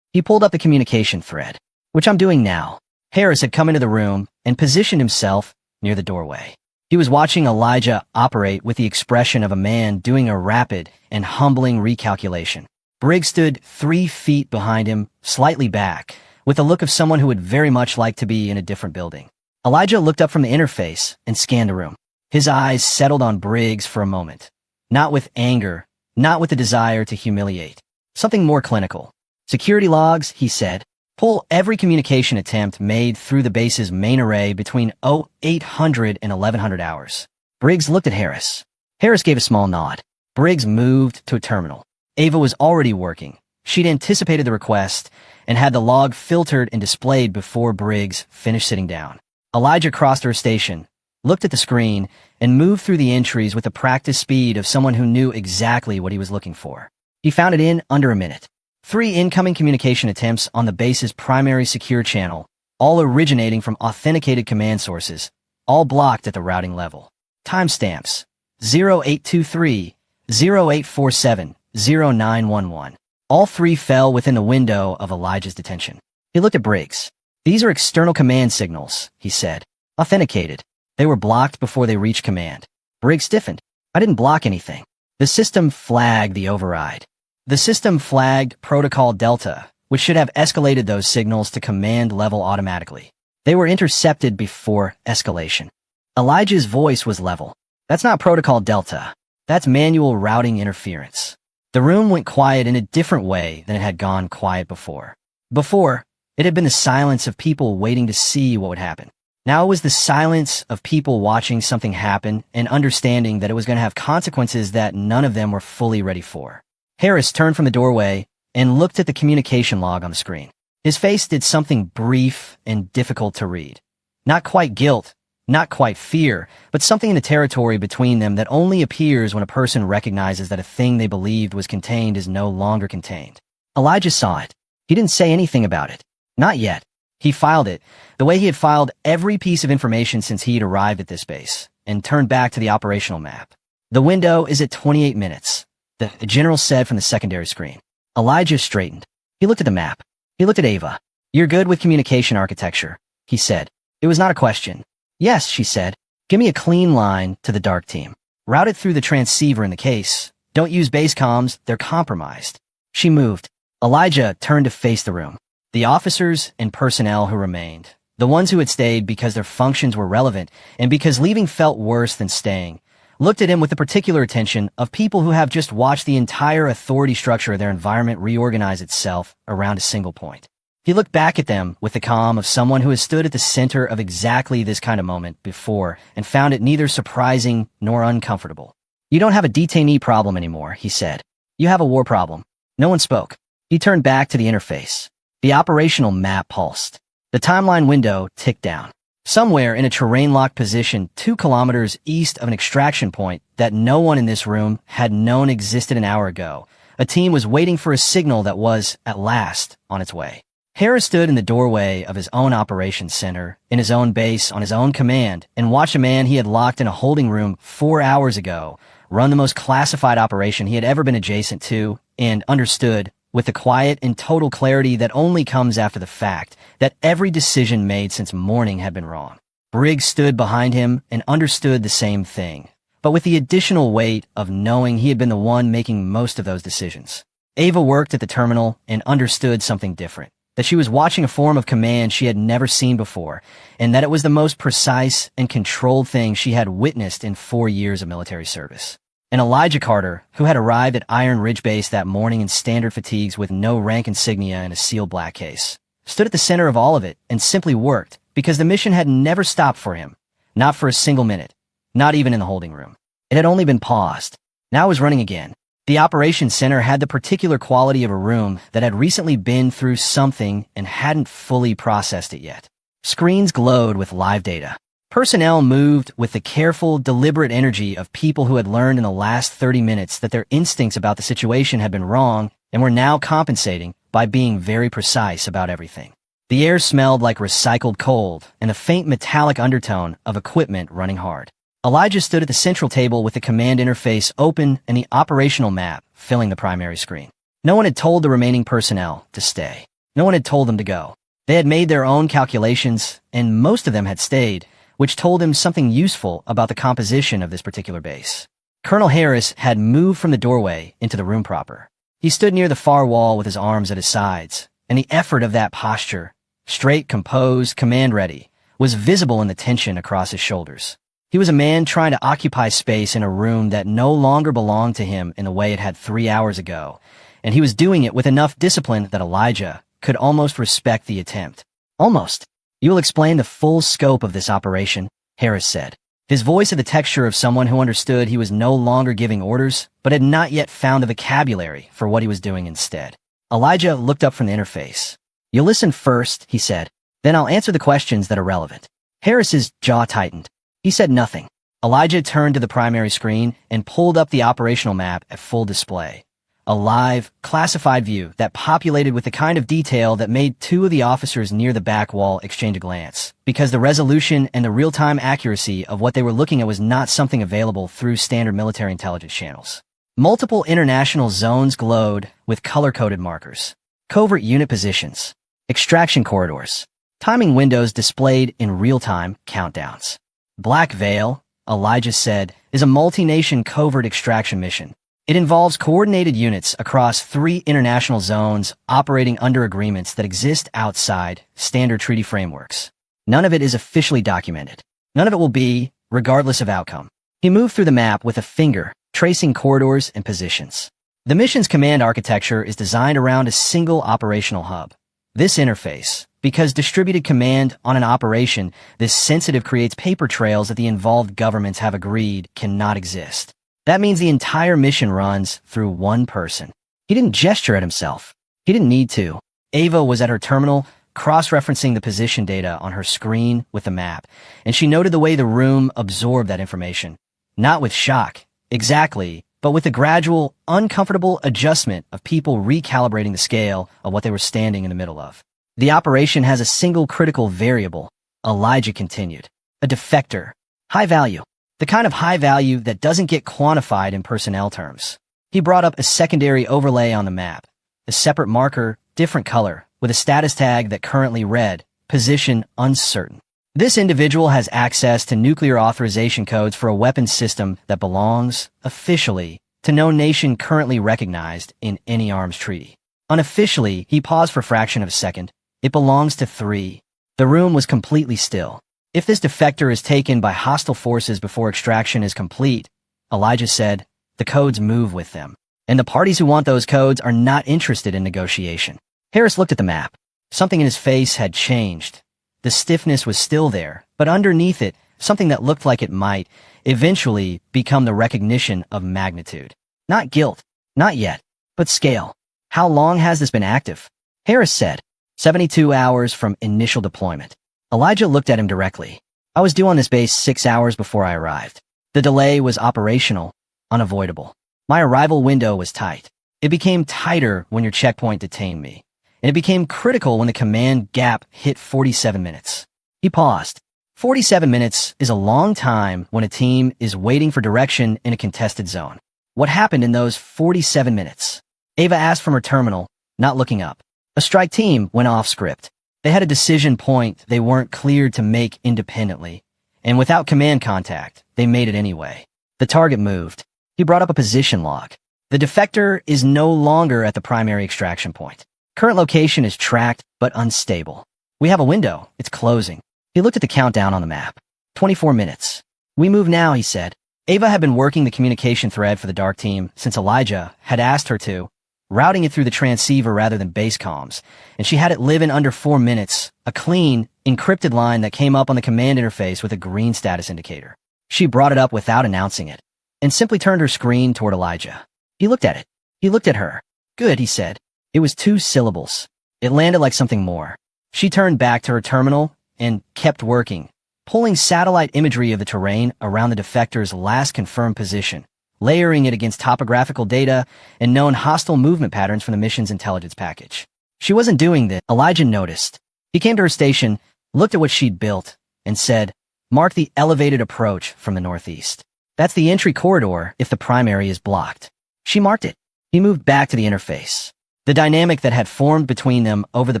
Speaker 1: He pulled up the communication thread, which I'm doing now. Harris had come into the room and positioned himself near the doorway. He was watching Elijah operate with the expression of a man doing a rapid and humbling recalculation. Briggs stood 3 feet behind him, slightly back, with the look of someone who would very much like to be in a different building. Elijah looked up from the interface and scanned the room. His eyes settled on Briggs for a moment. Not with anger, not with the desire to humiliate. Something more clinical. Security logs, he said. Pull every communication attempt made through the base's main array between 0800 and 1100 hours. Briggs looked at Harris. Harris gave a small nod. Briggs moved to a terminal. Ava was already working. She'd anticipated the request and had the log filtered and displayed before Briggs finished sitting down. Elijah crossed her station, looked at the screen, and moved through the entries with the practice speed of someone who knew exactly what he was looking for. He found it in under a minute. 3 incoming communication attempts on the base's primary secure channel, all originating from authenticated command sources, all blocked at the routing level. Timestamps: 0823, 0847, 0911. All 3 fell within the window of Elijah's detention. He looked at Briggs. These are external command signals, he said. Authenticated. They were blocked before they reached command. Briggs stiffened. I didn't block anything. The system flagged the override. The system flagged Protocol Delta, which should have escalated those signals to command level automatically. They were intercepted before escalation. Elijah's voice was level. That's not Protocol Delta. That's manual routing interference. The room went quiet in a different way than it had gone quiet before. Before, it had been the silence of people waiting to see what would happen. Now it was the silence of people watching something happen and understanding that it was going to have consequences that none of them were fully ready for. Harris turned from the doorway and looked at the communication log on the screen. His face did something brief and difficult to read. Not quite guilt, not quite fear, but something in the territory between them that only appears when a person recognizes that a thing they believed was contained is no longer contained. Elijah saw it. He didn't say anything about it. Not yet. He filed it, the way he had filed every piece of information since he had arrived at this base, and turned back to the operational map. The window is at 28 minutes. The general said from the secondary screen. Elijah straightened. He looked at the map. He looked at Ava. You're good with communication architecture, he said. It was not a question. Yes, she said. Give me a clean line to the dark team. Route it through the transceiver in the case. Don't use base comms, they're compromised. She moved. Elijah turned to face the room. The officers and personnel who remained, the ones who had stayed because their functions were relevant and because leaving felt worse than staying, looked at him with the particular attention of people who have just watched the entire authority structure of their environment reorganize itself around a single point. He looked back at them with the calm of someone who has stood at the center of exactly this kind of moment before and found it neither surprising nor uncomfortable. You don't have a detainee problem anymore, he said. You have a war problem. No one spoke. He turned back to the interface. The operational map pulsed. The timeline window ticked down. Somewhere in a terrain-locked position 2 kilometers east of an extraction point that no one in this room had known existed an hour ago, a team was waiting for a signal that was, at last, on its way. Harris stood in the doorway of his own operations center, in his own base, on his own command, and watched a man he had locked in a holding room 4 hours ago run the most classified operation he had ever been adjacent to and understood with the quiet and total clarity that only comes after the fact that every decision made since morning had been wrong. Briggs stood behind him and understood the same thing, but with the additional weight of knowing he had been the one making most of those decisions. Ava worked at the terminal and understood something different, that she was watching a form of command she had never seen before, and that it was the most precise and controlled thing she had witnessed in 4 years of military service. And Elijah Carter, who had arrived at Iron Ridge Base that morning in standard fatigues with no rank insignia and a sealed black case, stood at the center of all of it and simply worked because the mission had never stopped for him, not for a single minute, not even in the holding room. It had only been paused. Now it was running again. The operations center had the particular quality of a room that had recently been through something and hadn't fully processed it yet. Screens glowed with live data. Personnel moved with the careful, deliberate energy of people who had learned in the last 30 minutes that their instincts about the situation had been wrong and were now compensating by being very precise about everything. The air smelled like recycled coal and the faint metallic undertone of equipment running hard. Elijah stood at the central table with the command interface open and the operational map filling the primary screen. No one had told the remaining personnel to stay. No one had told them to go. They had made their own calculations, and most of them had stayed, which told him something useful about the composition of this particular base. Colonel Harris had moved from the doorway into the room proper. He stood near the far wall with his arms at his sides, and the effort of that posture, straight, composed, command-ready, was visible in the tension across his shoulders. He was a man trying to occupy space in a room that no longer belonged to him in the way it had 3 hours ago, and he was doing it with enough discipline that Elijah could almost respect the attempt. Almost. "You will explain the full scope of this operation," Harris said. His voice had the texture of someone who understood he was no longer giving orders, but had not yet found the vocabulary for what he was doing instead. Elijah looked up from the interface. "You'll listen first," he said. "Then I'll answer the questions that are relevant." Harris's jaw tightened. He said nothing. Elijah turned to the primary screen and pulled up the operational map at full display. A live, classified view that populated with the kind of detail that made 2 of the officers near the back wall exchange a glance, because the resolution and the real-time accuracy of what they were looking at was not something available through standard military intelligence channels. Multiple international zones glowed with color-coded markers, covert unit positions, extraction corridors, timing windows displayed in real-time countdowns. Black Veil, Elijah said, is a multi-nation covert extraction mission. It involves coordinated units across 3 international zones operating under agreements that exist outside standard treaty frameworks. None of it is officially documented. None of it will be, regardless of outcome. He moved through the map with a finger, tracing corridors and positions. The mission's command architecture is designed around a single operational hub. This interface, because distributed command on an operation this sensitive creates paper trails that the involved governments have agreed cannot exist. That means the entire mission runs through one person. He didn't gesture at himself. He didn't need to. Ava was at her terminal, cross-referencing the position data on her screen with the map, and she noted the way the room absorbed that information. Not with shock, exactly, but with the gradual, uncomfortable adjustment of people recalibrating the scale of what they were standing in the middle of. The operation has a single critical variable, Elijah continued. A defector. High value. The kind of high value that doesn't get quantified in personnel terms. He brought up a secondary overlay on the map, a separate marker, different color, with a status tag that currently read, position uncertain. This individual has access to nuclear authorization codes for a weapons system that belongs, officially, to no nation currently recognized in any arms treaty. Unofficially, he paused for a fraction of a second. It belongs to 3. The room was completely still. If this defector is taken by hostile forces before extraction is complete, Elijah said, the codes move with them. And the parties who want those codes are not interested in negotiation. Harris looked at the map. Something in his face had changed. The stiffness was still there, but underneath it, something that looked like it might eventually become the recognition of magnitude. Not guilt, not yet, but scale. How long has this been active? Harris said, 72 hours from initial deployment. Elijah looked at him directly. I was due on this base 6 hours before I arrived. The delay was operational, unavoidable. My arrival window was tight. It became tighter when your checkpoint detained me, and it became critical when the command gap hit 47 minutes. He paused. 47 minutes is a long time when a team is waiting for direction in a contested zone. What happened in those 47 minutes? Ava asked from her terminal, not looking up. A strike team went off script. They had a decision point they weren't cleared to make independently, and without command contact, they made it anyway. The target moved. He brought up a position log. The defector is no longer at the primary extraction point. Current location is tracked, but unstable. We have a window. It's closing. He looked at the countdown on the map. 24 minutes. We move now, he said. Ava had been working the communication thread for the dark team since Elijah had asked her to, routing it through the transceiver rather than base comms, and she had it live in under 4 minutes, a clean, encrypted line that came up on the command interface with a green status indicator. She brought it up without announcing it, and simply turned her screen toward Elijah. He looked at it. He looked at her. Good, he said. It was 2 syllables. It landed like something more. She turned back to her terminal and kept working, pulling satellite imagery of the terrain around the defector's last confirmed position, layering it against topographical data and known hostile movement patterns from the mission's intelligence package. She wasn't doing this. Elijah noticed. He came to her station, looked at what she'd built, and said, "Mark the elevated approach from the northeast. That's the entry corridor if the primary is blocked." She marked it. He moved back to the interface. The dynamic that had formed between them over the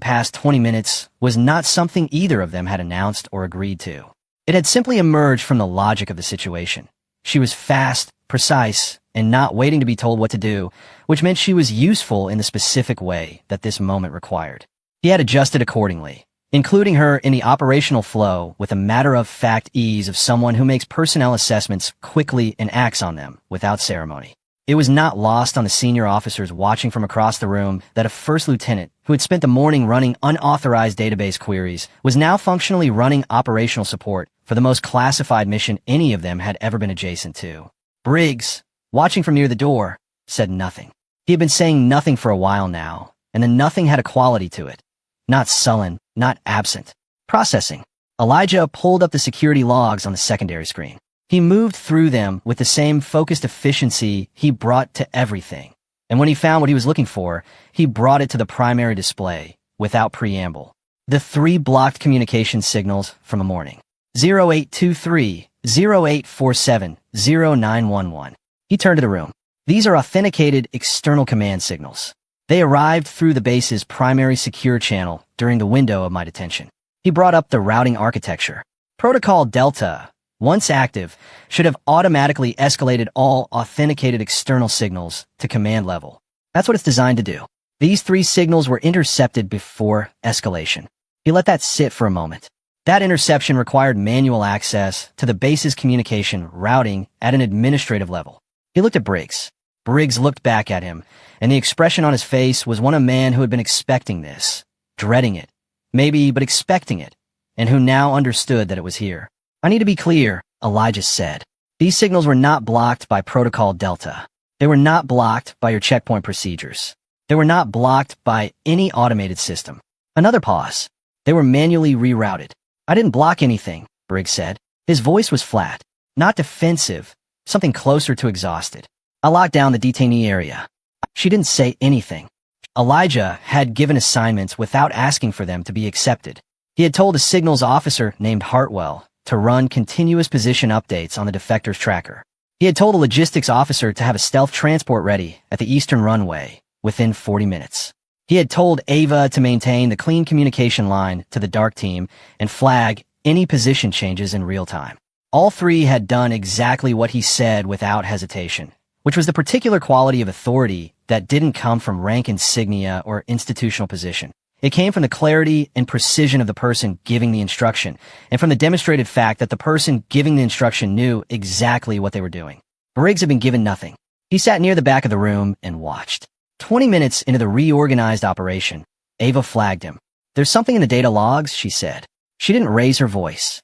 Speaker 1: past 20 minutes was not something either of them had announced or agreed to. It had simply emerged from the logic of the situation. She was fast, precise, and not waiting to be told what to do, which meant she was useful in the specific way that this moment required. He had adjusted accordingly, including her in the operational flow with a matter-of-fact ease of someone who makes personnel assessments quickly and acts on them without ceremony. It was not lost on the senior officers watching from across the room that a first lieutenant, who had spent the morning running unauthorized database queries, was now functionally running operational support for the most classified mission any of them had ever been adjacent to. Briggs, watching from near the door, said nothing. He had been saying nothing for a while now, and the nothing had a quality to it. Not sullen, not absent. Processing. Elijah pulled up the security logs on the secondary screen. He moved through them with the same focused efficiency he brought to everything. And when he found what he was looking for, he brought it to the primary display, without preamble. The 3 blocked communication signals from the morning. 0823, 0847, 0911. He turned to the room. These are authenticated external command signals. They arrived through the base's primary secure channel during the window of my detention. He brought up the routing architecture. Protocol Delta, once active, should have automatically escalated all authenticated external signals to command level. That's what it's designed to do. These 3 signals were intercepted before escalation. He let that sit for a moment. That interception required manual access to the base's communication routing at an administrative level. He looked at Briggs. Briggs looked back at him, and the expression on his face was one of a man who had been expecting this, dreading it, maybe, but expecting it, and who now understood that it was here. "I need to be clear," Elijah said. "These signals were not blocked by Protocol Delta. They were not blocked by your checkpoint procedures. They were not blocked by any automated system." Another pause. "They were manually rerouted." "I didn't block anything," Briggs said. His voice was flat, not defensive, something closer to exhausted. "I locked down the detainee area." She didn't say anything. Elijah had given assignments without asking for them to be accepted. He had told a signals officer named Hartwell to run continuous position updates on the defector's tracker. He had told a logistics officer to have a stealth transport ready at the eastern runway within 40 minutes. He had told Ava to maintain the clean communication line to the dark team and flag any position changes in real time. All 3 had done exactly what he said without hesitation, which was the particular quality of authority that didn't come from rank insignia or institutional position. It came from the clarity and precision of the person giving the instruction, and from the demonstrated fact that the person giving the instruction knew exactly what they were doing. Briggs had been given nothing. He sat near the back of the room and watched. 20 minutes into the reorganized operation, Ava flagged him. "There's something in the data logs," she said. She didn't raise her voice.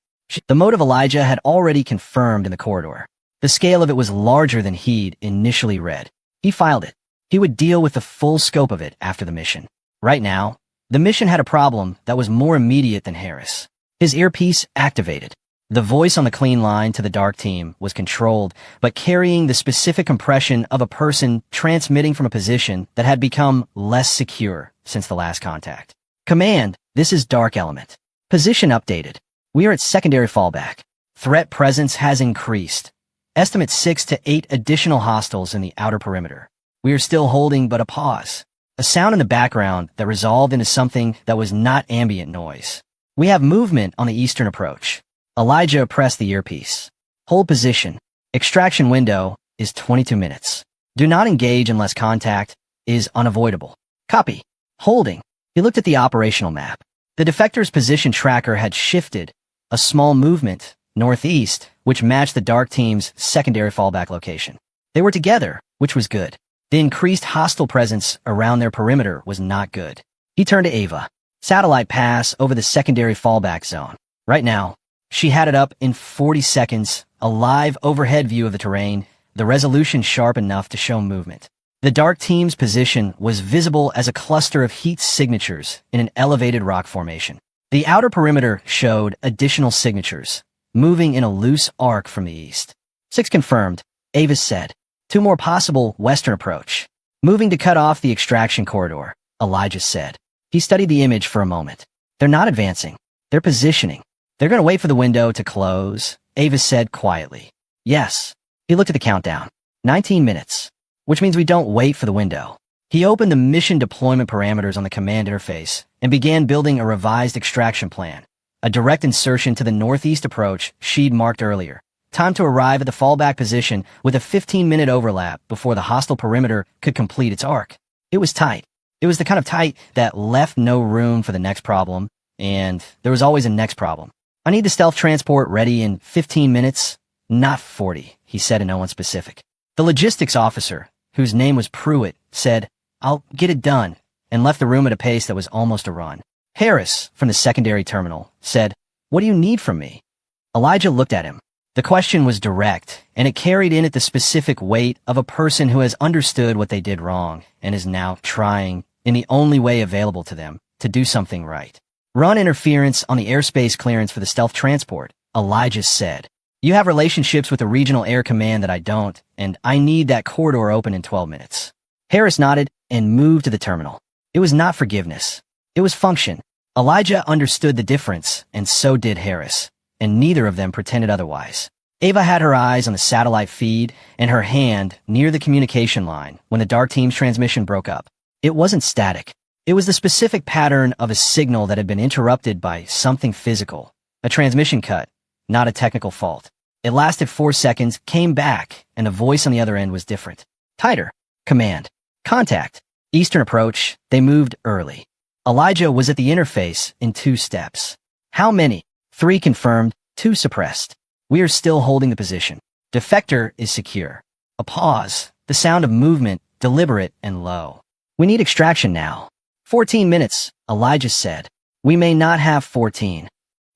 Speaker 1: The motive Elijah had already confirmed in the corridor. The scale of it was larger than he'd initially read. He filed it. He would deal with the full scope of it after the mission. Right now, the mission had a problem that was more immediate than Harris. His earpiece activated. The voice on the clean line to the dark team was controlled, but carrying the specific impression of a person transmitting from a position that had become less secure since the last contact. "Command, this is Dark Element. Position updated. We are at secondary fallback. Threat presence has increased. Estimate 6 to 8 additional hostiles in the outer perimeter. We are still holding but a pause. a sound in the background that resolved into something that was not ambient noise. We have movement on the eastern approach. Elijah pressed the earpiece. Hold position. Extraction window is 22 minutes. Do not engage unless contact is unavoidable. Copy. Holding. He looked at the operational map. The defector's position tracker had shifted a small movement northeast, which matched the dark team's secondary fallback location. They were together, which was good. The increased hostile presence around their perimeter was not good. He turned to Ava. Satellite pass over the secondary fallback zone. Right now, she had it up in 40 seconds, a live overhead view of the terrain, the resolution sharp enough to show movement. The dark team's position was visible as a cluster of heat signatures in an elevated rock formation. The outer perimeter showed additional signatures, moving in a loose arc from the east. 6 confirmed, Avis said. 2 more possible western approach. Moving to cut off the extraction corridor, Elijah said. He studied the image for a moment. They're not advancing. They're positioning. They're going to wait for the window to close, Avis said quietly. Yes. He looked at the countdown. 19 minutes. Which means we don't wait for the window. He opened the mission deployment parameters on the command interface and began building a revised extraction plan, a direct insertion to the northeast approach she'd marked earlier. Time to arrive at the fallback position with a 15-minute overlap before the hostile perimeter could complete its arc. It was tight. It was the kind of tight that left no room for the next problem, and there was always a next problem. I need the stealth transport ready in 15 minutes, not 40, he said in no one specific. The logistics officer, whose name was Pruitt, said, I'll get it done, and left the room at a pace that was almost a run. Harris, from the secondary terminal, said, What do you need from me? Elijah looked at him. The question was direct, and it carried in it the specific weight of a person who has understood what they did wrong and is now trying, in the only way available to them, to do something right. Run interference on the airspace clearance for the stealth transport, Elijah said. You have relationships with the regional air command that I don't, and I need that corridor open in 12 minutes. Harris nodded and moved to the terminal. It was not forgiveness. It was function. Elijah understood the difference, and so did Harris, and neither of them pretended otherwise. Ava had her eyes on the satellite feed and her hand near the communication line when the dark team's transmission broke up. It wasn't static. It was the specific pattern of a signal that had been interrupted by something physical, a transmission cut, not a technical fault. It lasted 4 seconds, came back, and the voice on the other end was different. Tighter. Command. Contact. Eastern approach. They moved early. Elijah was at the interface in 2 steps. How many? 3 confirmed, 2 suppressed. We are still holding the position. Defector is secure. A pause. The sound of movement, deliberate and low. We need extraction now. 14 minutes, Elijah said. We may not have 14.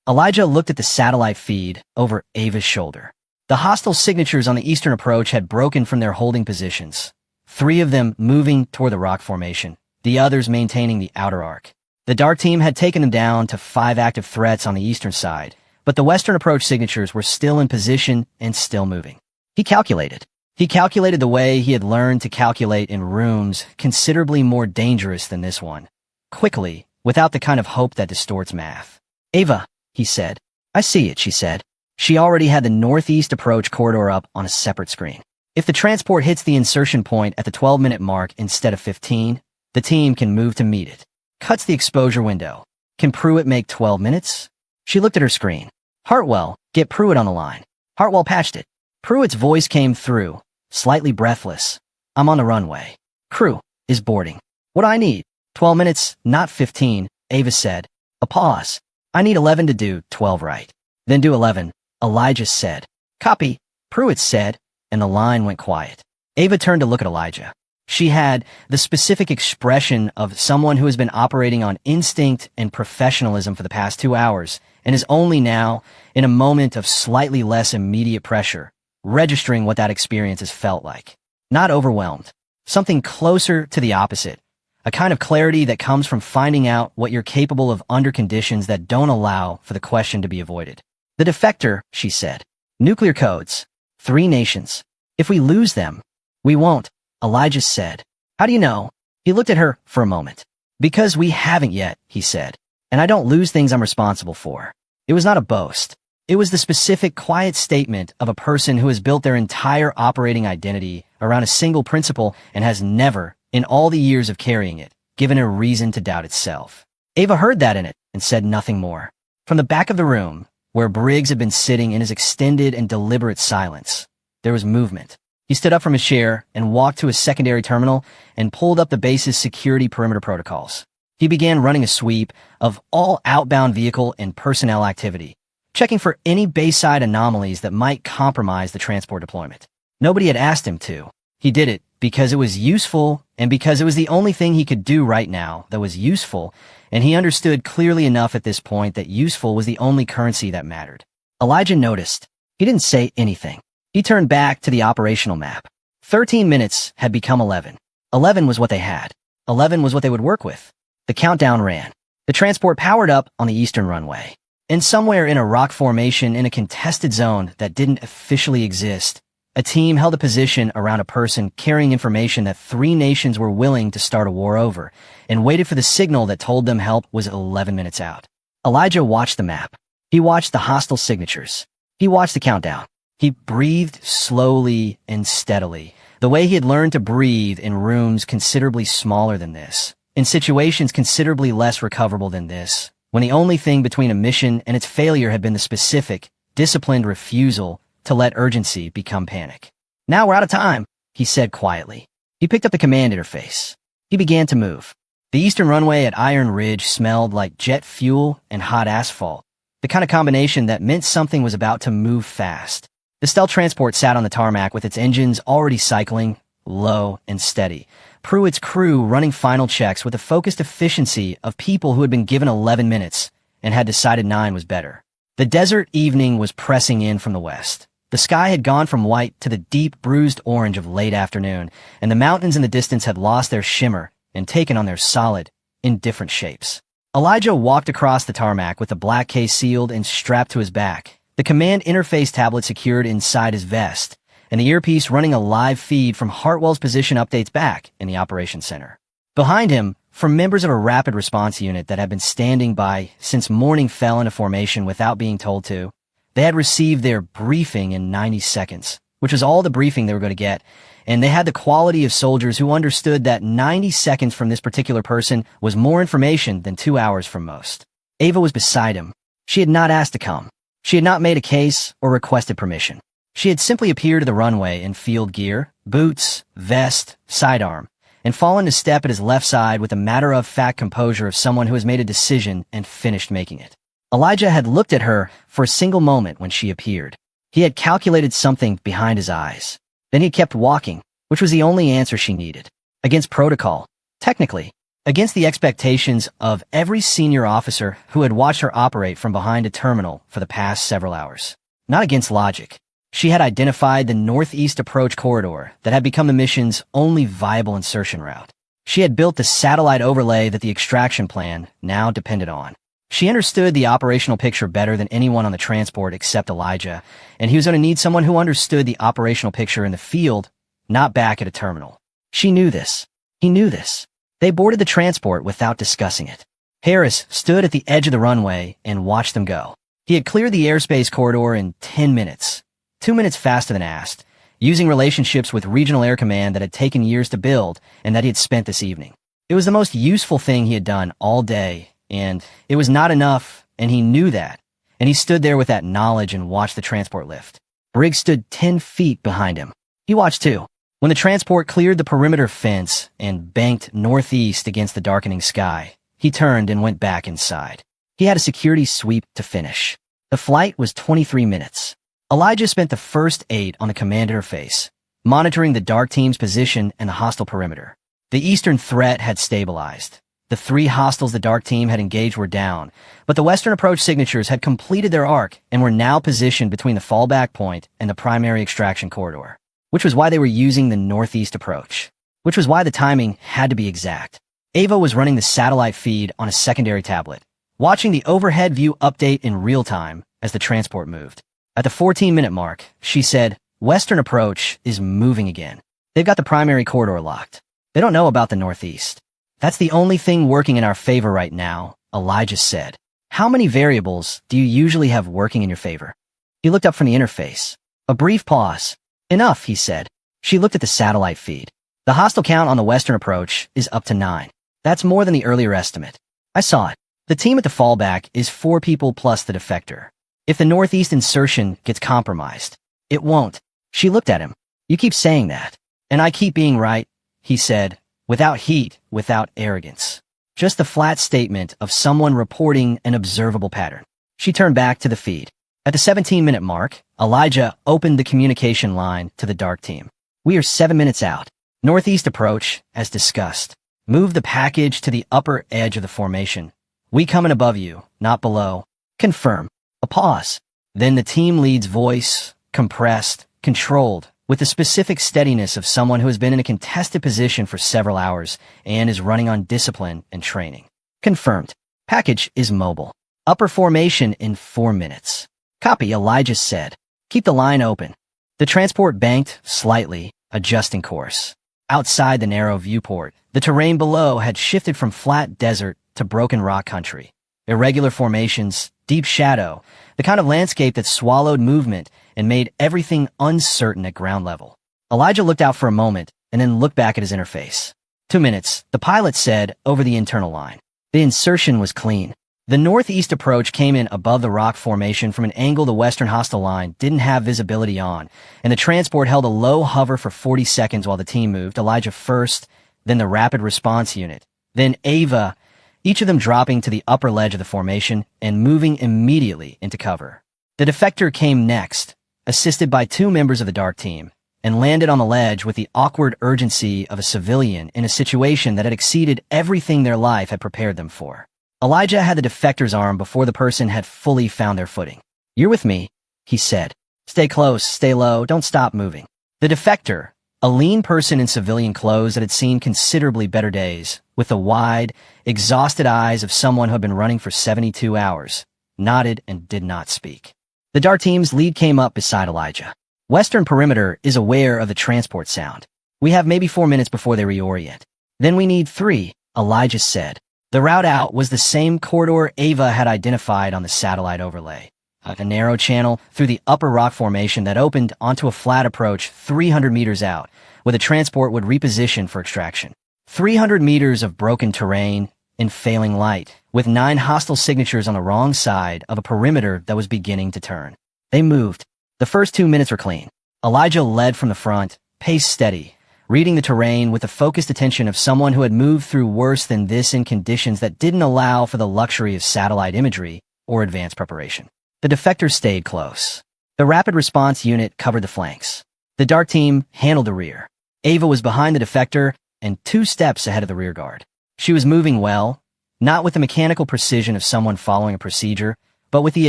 Speaker 1: Elijah looked at the satellite feed over Ava's shoulder. The hostile signatures on the eastern approach had broken from their holding positions, 3 of them moving toward the rock formation, the others maintaining the outer arc. The dark team had taken them down to 5 active threats on the eastern side, but the western approach signatures were still in position and still moving. He calculated. He calculated the way he had learned to calculate in rooms considerably more dangerous than this one. Quickly, without the kind of hope that distorts math. Ava, he said. I see it, she said. She already had the northeast approach corridor up on a separate screen. If the transport hits the insertion point at the 12-minute mark instead of 15, the team can move to meet it. Cuts the exposure window. Can Pruitt make 12 minutes? She looked at her screen. Hartwell, get Pruitt on the line. Hartwell patched it. Pruitt's voice came through, slightly breathless. I'm on the runway. Crew is boarding. What do I need? 12 minutes, not 15, Ava said. A pause. I need 11 to do 12 right. Then do 11, Elijah said. Copy, Pruitt said, and the line went quiet. Ava turned to look at Elijah. She had the specific expression of someone who has been operating on instinct and professionalism for the past 2 hours and is only now, in a moment of slightly less immediate pressure, registering what that experience has felt like. Not overwhelmed. Something closer to the opposite. A kind of clarity that comes from finding out what you're capable of under conditions that don't allow for the question to be avoided. The defector, she said. Nuclear codes. 3 nations. If we lose them, we won't, Elijah said. How do you know? He looked at her for a moment. Because we haven't yet, he said. And I don't lose things I'm responsible for. It was not a boast. It was the specific, quiet statement of a person who has built their entire operating identity around a single principle and has never, in all the years of carrying it, given a reason to doubt itself. Ava heard that in it and said nothing more. From the back of the room, where Briggs had been sitting in his extended and deliberate silence, there was movement. He stood up from his chair and walked to his secondary terminal and pulled up the base's security perimeter protocols. He began running a sweep of all outbound vehicle and personnel activity, checking for any bayside anomalies that might compromise the transport deployment. Nobody had asked him to. He did it because it was useful and because it was the only thing he could do right now that was useful, and he understood clearly enough at this point that useful was the only currency that mattered. Elijah noticed. He didn't say anything. He turned back to the operational map. 13 minutes had become 11. 11 was what they had. 11 was what they would work with. The countdown ran. The transport powered up on the eastern runway. And somewhere in a rock formation in a contested zone that didn't officially exist, a team held a position around a person carrying information that 3 nations were willing to start a war over, and waited for the signal that told them help was 11 minutes out. Elijah watched the map. He watched the hostile signatures. He watched the countdown. He breathed slowly and steadily, the way he had learned to breathe in rooms considerably smaller than this, in situations considerably less recoverable than this, when the only thing between a mission and its failure had been the specific, disciplined refusal to let urgency become panic. "Now we're out of time," he said quietly. He picked up the command interface. He began to move. The eastern runway at Iron Ridge smelled like jet fuel and hot asphalt, the kind of combination that meant something was about to move fast. The stealth transport sat on the tarmac with its engines already cycling, low and steady, Pruitt's crew running final checks with the focused efficiency of people who had been given 11 minutes and had decided 9 was better. The desert evening was pressing in from the west. The sky had gone from white to the deep bruised orange of late afternoon, and the mountains in the distance had lost their shimmer and taken on their solid, indifferent shapes. Elijah walked across the tarmac with the black case sealed and strapped to his back, the command interface tablet secured inside his vest, and the earpiece running a live feed from Hartwell's position updates back in the operations center. Behind him, from members of a rapid response unit that had been standing by since morning fell into formation without being told to, they had received their briefing in 90 seconds, which was all the briefing they were going to get, and they had the quality of soldiers who understood that 90 seconds from this particular person was more information than 2 hours from most. Ava was beside him. She had not asked to come. She had not made a case or requested permission. She had simply appeared to the runway in field gear, boots, vest, sidearm, and fallen to step at his left side with the matter-of-fact composure of someone who has made a decision and finished making it. Elijah had looked at her for a single moment when she appeared. He had calculated something behind his eyes. Then he kept walking, which was the only answer she needed. Against protocol. Technically. Against the expectations of every senior officer who had watched her operate from behind a terminal for the past several hours. Not against logic. She had identified the northeast approach corridor that had become the mission's only viable insertion route. She had built the satellite overlay that the extraction plan now depended on. She understood the operational picture better than anyone on the transport except Elijah, and he was going to need someone who understood the operational picture in the field, not back at a terminal. She knew this. He knew this. They boarded the transport without discussing it. Harris stood at the edge of the runway and watched them go. He had cleared the airspace corridor in 10 minutes, 2 minutes faster than asked, using relationships with Regional Air Command that had taken years to build and that he had spent this evening. It was the most useful thing he had done all day, and it was not enough, and he knew that, and he stood there with that knowledge and watched the transport lift. Briggs stood 10 feet behind him. He watched too. When the transport cleared the perimeter fence and banked northeast against the darkening sky, he turned and went back inside. He had a security sweep to finish. The flight was 23 minutes. Elijah spent the first 8 on the command interface, monitoring the dark team's position and the hostile perimeter. The eastern threat had stabilized. The 3 hostiles the dark team had engaged were down, but the western approach signatures had completed their arc and were now positioned between the fallback point and the primary extraction corridor, which was why they were using the northeast approach, which was why the timing had to be exact. Ava was running the satellite feed on a secondary tablet, watching the overhead view update in real time as the transport moved. At the 14-minute mark, she said, "Western approach is moving again. They've got the primary corridor locked. They don't know about the northeast. That's the only thing working in our favor right now," Elijah said. "How many variables do you usually have working in your favor?" He looked up from the interface. A brief pause. "Enough," he said. She looked at the satellite feed. The hostile count on the western approach is up to 9. That's more than the earlier estimate. I saw it. The team at the fallback is 4 people plus the defector. If the northeast insertion gets compromised, it won't. She looked at him. You keep saying that. And I keep being right, he said, without heat, without arrogance. Just a flat statement of someone reporting an observable pattern. She turned back to the feed. At the 17-minute mark, Elijah opened the communication line to the dark team. We are 7 minutes out. Northeast approach, as discussed. Move the package to the upper edge of the formation. We coming above you, not below. Confirm. A pause. Then the team lead's voice, compressed, controlled, with the specific steadiness of someone who has been in a contested position for several hours and is running on discipline and training. Confirmed. Package is mobile. Upper formation in 4 minutes. Copy, Elijah said. Keep the line open. The transport banked slightly, adjusting course. Outside the narrow viewport, the terrain below had shifted from flat desert to broken rock country. Irregular formations, deep shadow, the kind of landscape that swallowed movement and made everything uncertain at ground level. Elijah looked out for a moment and then looked back at his interface. 2 minutes, the pilot said over the internal line. The insertion was clean. The northeast approach came in above the rock formation from an angle the western hostile line didn't have visibility on, and the transport held a low hover for 40 seconds while the team moved, Elijah first, then the rapid response unit, then Ava, each of them dropping to the upper ledge of the formation and moving immediately into cover. The defector came next, assisted by 2 members of the dark team, and landed on the ledge with the awkward urgency of a civilian in a situation that had exceeded everything their life had prepared them for. Elijah had the defector's arm before the person had fully found their footing. You're with me, he said. Stay close, stay low, don't stop moving. The defector, a lean person in civilian clothes that had seen considerably better days, with the wide, exhausted eyes of someone who had been running for 72 hours, nodded and did not speak. The dark team's lead came up beside Elijah. Western perimeter is aware of the transport sound. We have maybe 4 minutes before they reorient. Then we need 3, Elijah said. The route out was the same corridor Ava had identified on the satellite overlay. A narrow channel through the upper rock formation that opened onto a flat approach 300 meters out, where the transport would reposition for extraction. 300 meters of broken terrain in failing light, with 9 hostile signatures on the wrong side of a perimeter that was beginning to turn. They moved. The first 2 minutes were clean. Elijah led from the front, pace steady, reading the terrain with the focused attention of someone who had moved through worse than this in conditions that didn't allow for the luxury of satellite imagery or advanced preparation. The defector stayed close. The rapid response unit covered the flanks. The dark team handled the rear. Ava was behind the defector and 2 steps ahead of the rear guard. She was moving well, not with the mechanical precision of someone following a procedure, but with the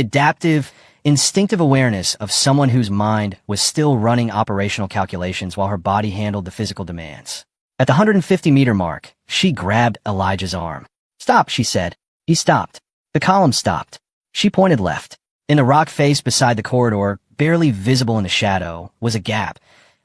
Speaker 1: adaptive, instinctive awareness of someone whose mind was still running operational calculations while her body handled the physical demands. At the 150-meter mark, she grabbed Elijah's arm. Stop, she said. He stopped. The column stopped. She pointed left. In the rock face beside the corridor, barely visible in the shadow, was a gap.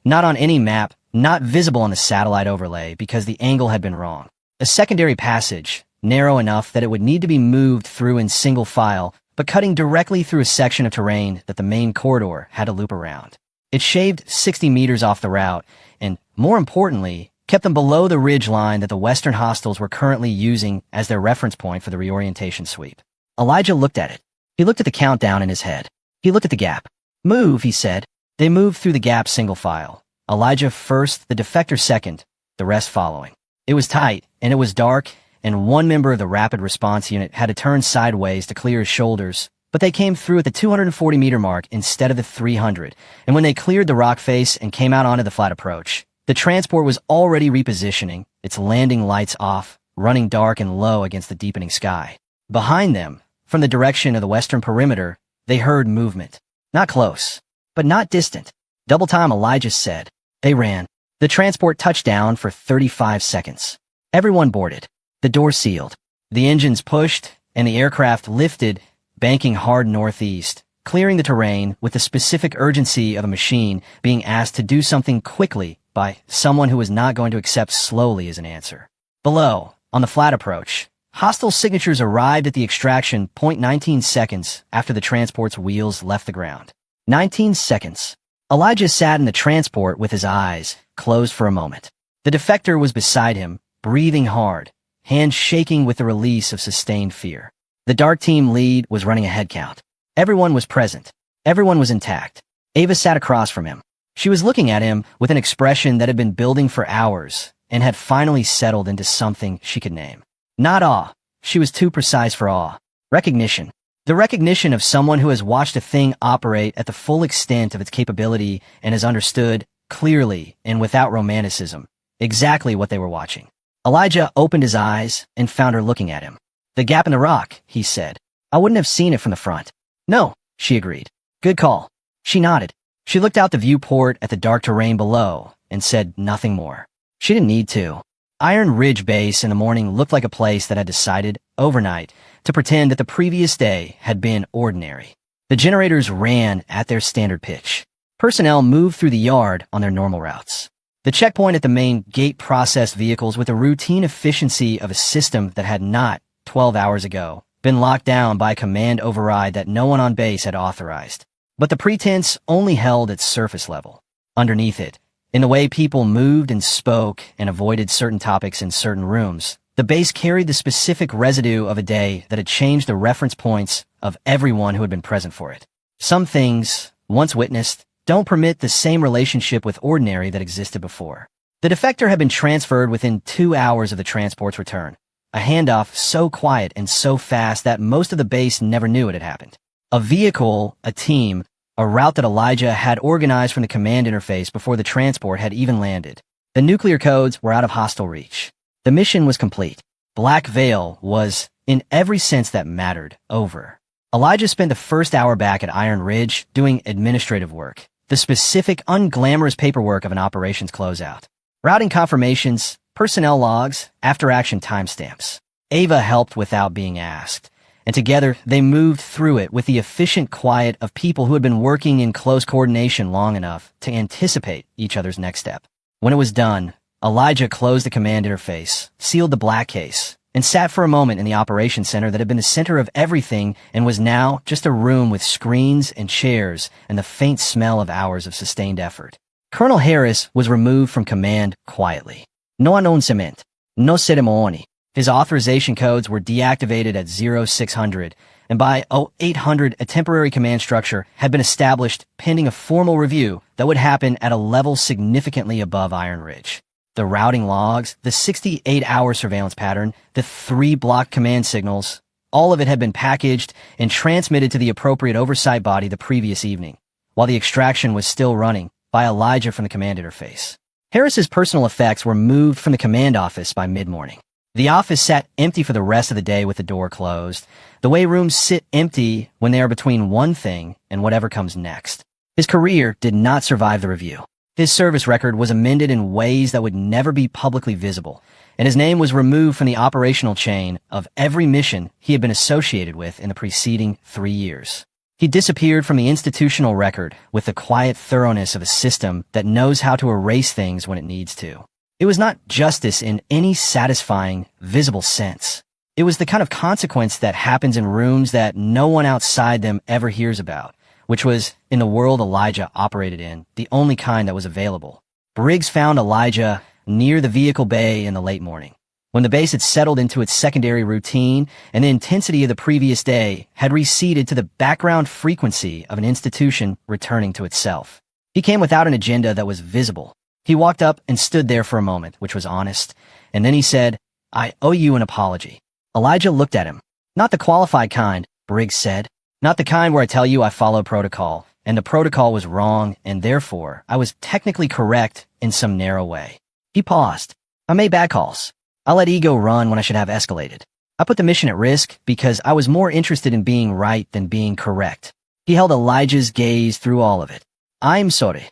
Speaker 1: Not on any map, not visible on the satellite overlay because the angle had been wrong. A secondary passage, narrow enough that it would need to be moved through in single file, but cutting directly through a section of terrain that the main corridor had to loop around. It shaved 60 meters off the route, and, more importantly, kept them below the ridge line that the Western hostiles were currently using as their reference point for the reorientation sweep. Elijah looked at it. He looked at the countdown in his head. He looked at the gap. Move, he said. They moved through the gap single file. Elijah first, the defector second, the rest following. It was tight, and it was dark, and 1 member of the rapid response unit had to turn sideways to clear his shoulders, but they came through at the 240-meter mark instead of the 300, and when they cleared the rock face and came out onto the flat approach, the transport was already repositioning, its landing lights off, running dark and low against the deepening sky. Behind them, from the direction of the western perimeter, they heard movement. Not close, but not distant. Double time, Elijah said. They ran. The transport touched down for 35 seconds. Everyone boarded. The door sealed. The engines pushed, and the aircraft lifted, banking hard northeast, clearing the terrain with the specific urgency of a machine being asked to do something quickly by someone who was not going to accept slowly as an answer. Below, on the flat approach, hostile signatures arrived at the extraction 0.19 seconds after the transport's wheels left the ground. 19 seconds. Elijah sat in the transport with his eyes closed for a moment. The defector was beside him, breathing hard, hands shaking with the release of sustained fear. The dark team lead was running a head count. Everyone was present. Everyone was intact. Ava sat across from him. She was looking at him with an expression that had been building for hours and had finally settled into something she could name. Not awe. She was too precise for awe. Recognition. The recognition of someone who has watched a thing operate at the full extent of its capability and has understood, clearly and without romanticism, exactly what they were watching. Elijah opened his eyes and found her looking at him. "The gap in the rock," he said. "I wouldn't have seen it from the front." "No," she agreed. "Good call." She nodded. She looked out the viewport at the dark terrain below and said nothing more. She didn't need to. Iron Ridge Base in the morning looked like a place that had decided, overnight, to pretend that the previous day had been ordinary. The generators ran at their standard pitch. Personnel moved through the yard on their normal routes. The checkpoint at the main gate processed vehicles with the routine efficiency of a system that had not, 12 hours ago, been locked down by a command override that no one on base had authorized. But the pretense only held its surface level. Underneath it, in the way people moved and spoke and avoided certain topics in certain rooms, the base carried the specific residue of a day that had changed the reference points of everyone who had been present for it. Some things, once witnessed, don't permit the same relationship with ordinary that existed before. The defector had been transferred within 2 hours of the transport's return, a handoff so quiet and so fast that most of the base never knew it had happened. A vehicle, a team, a route that Elijah had organized from the command interface before the transport had even landed. The nuclear codes were out of hostile reach. The mission was complete. Black Veil was, in every sense that mattered, over. Elijah spent the first hour back at Iron Ridge doing administrative work, the specific, unglamorous paperwork of an operations closeout. Routing confirmations, personnel logs, after-action timestamps. Ava helped without being asked, and together they moved through it with the efficient quiet of people who had been working in close coordination long enough to anticipate each other's next step. When it was done, Elijah closed the command interface, sealed the black case, and sat for a moment in the operations center that had been the center of everything and was now just a room with screens and chairs and the faint smell of hours of sustained effort. Colonel Harris was removed from command quietly. No announcement, no ceremony. His authorization codes were deactivated at 0600, and by 0800 a temporary command structure had been established pending a formal review that would happen at a level significantly above Iron Ridge. The routing logs, the 68-hour surveillance pattern, the 3-block command signals, all of it had been packaged and transmitted to the appropriate oversight body the previous evening, while the extraction was still running by Elijah from the command interface. Harris's personal effects were moved from the command office by mid-morning. The office sat empty for the rest of the day with the door closed, the way rooms sit empty when they are between one thing and whatever comes next. His career did not survive the review. His service record was amended in ways that would never be publicly visible, and his name was removed from the operational chain of every mission he had been associated with in the preceding 3 years. He disappeared from the institutional record with the quiet thoroughness of a system that knows how to erase things when it needs to. It was not justice in any satisfying, visible sense. It was the kind of consequence that happens in rooms that no one outside them ever hears about, which was, in the world Elijah operated in, the only kind that was available. Briggs found Elijah near the vehicle bay in the late morning, when the base had settled into its secondary routine and the intensity of the previous day had receded to the background frequency of an institution returning to itself. He came without an agenda that was visible. He walked up and stood there for a moment, which was honest, and then he said, "I owe you an apology." Elijah looked at him. "Not the qualified kind," Briggs said. "Not the kind where I tell you I followed protocol, and the protocol was wrong, and therefore I was technically correct in some narrow way." He paused. "I made bad calls. I let ego run when I should have escalated. I put the mission at risk because I was more interested in being right than being correct." He held Elijah's gaze through all of it. "I'm sorry."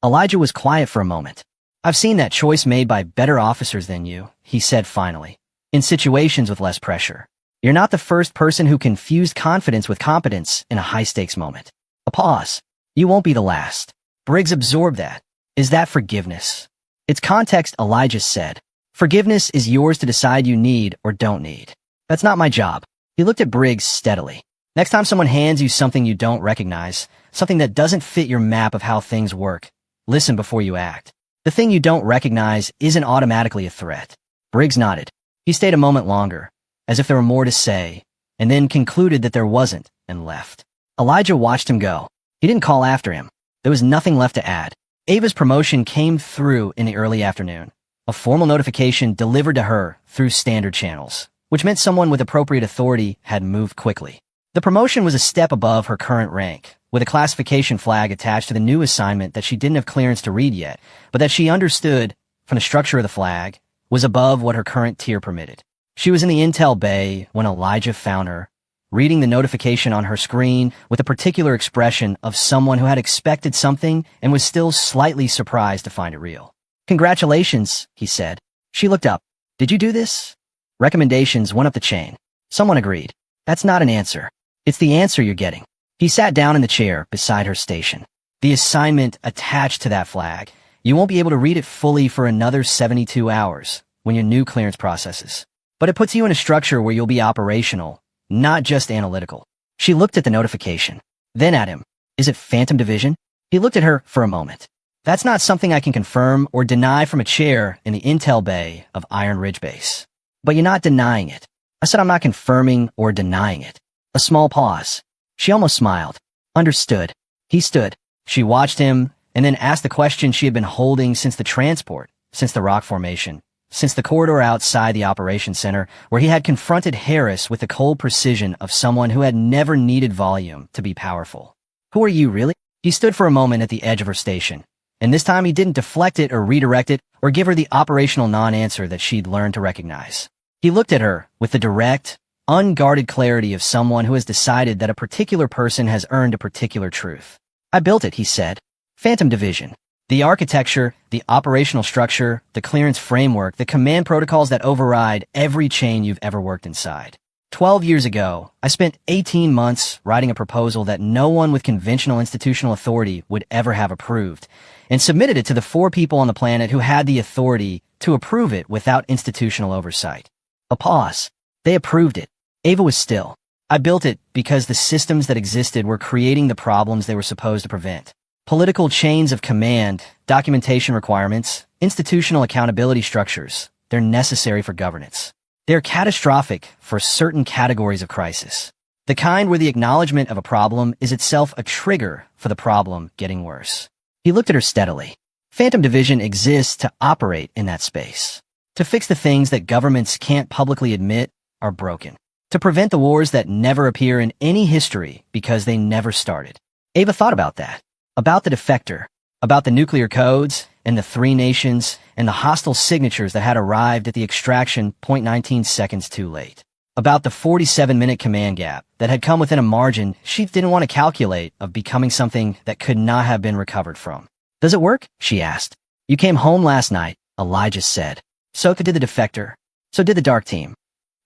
Speaker 1: Elijah was quiet for a moment. "I've seen that choice made by better officers than you," he said finally, "in situations with less pressure. You're not the first person who confused confidence with competence in a high-stakes moment." A pause. "You won't be the last." Briggs absorbed that. "Is that forgiveness?" Its context, Elijah said. "Forgiveness is yours to decide you need or don't need. That's not my job." He looked at Briggs steadily. "Next time someone hands you something you don't recognize, something that doesn't fit your map of how things work, listen before you act. The thing you don't recognize isn't automatically a threat. Briggs nodded. He stayed a moment longer, as if there were more to say, and then concluded that there wasn't, and left. Elijah watched him go. He didn't call after him. There was nothing left to add. Ava's promotion came through in the early afternoon. A formal notification delivered to her through standard channels, which meant someone with appropriate authority had moved quickly. The promotion was a step above her current rank, with a classification flag attached to the new assignment that she didn't have clearance to read yet, but that she understood, from the structure of the flag, was above what her current tier permitted. She was in the intel bay when Elijah found her, reading the notification on her screen with a particular expression of someone who had expected something and was still slightly surprised to find it real. "Congratulations," he said. She looked up. "Did you do this?" Recommendations went up the chain. Someone agreed. "That's not an answer. It's the answer you're getting." He sat down in the chair beside her station. "The assignment attached to that flag. You won't be able to read it fully for another 72 hours when your new clearance processes. But it puts you in a structure where you'll be operational, not just analytical." She looked at the notification, then at him. "Is it Phantom Division?" He looked at her for a moment. "That's not something I can confirm or deny from a chair in the intel bay of Iron Ridge Base." "But you're not denying it." "I said I'm not confirming or denying it." A small pause. She almost smiled. "Understood." He stood. She watched him, and then asked the question she had been holding since the transport, since the rock formation, since the corridor outside the operations center, where he had confronted Harris with the cold precision of someone who had never needed volume to be powerful. "Who are you, really?" He stood for a moment at the edge of her station, and this time he didn't deflect it or redirect it or give her the operational non-answer that she'd learned to recognize. He looked at her with the direct, unguarded clarity of someone who has decided that a particular person has earned a particular truth. "I built it," he said. "Phantom Division. The architecture, the operational structure, the clearance framework, the command protocols that override every chain you've ever worked inside. 12 years ago, I spent 18 months writing a proposal that no one with conventional institutional authority would ever have approved, and submitted it to the 4 people on the planet who had the authority to approve it without institutional oversight." A pause. "They approved it." Ava was still. "I built it because the systems that existed were creating the problems they were supposed to prevent. Political chains of command, documentation requirements, institutional accountability structures, they're necessary for governance. They're catastrophic for certain categories of crisis. The kind where the acknowledgement of a problem is itself a trigger for the problem getting worse." He looked at her steadily. "Phantom Division exists to operate in that space. To fix the things that governments can't publicly admit are broken. To prevent the wars that never appear in any history because they never started." Ava thought about that. About the defector, about the nuclear codes, and the 3 nations, and the hostile signatures that had arrived at the extraction 0.19 seconds too late. About the 47-minute command gap that had come within a margin she didn't want to calculate of becoming something that could not have been recovered from. "Does it work?" she asked. "You came home last night," Elijah said. "So did the defector. So did the Dark Team."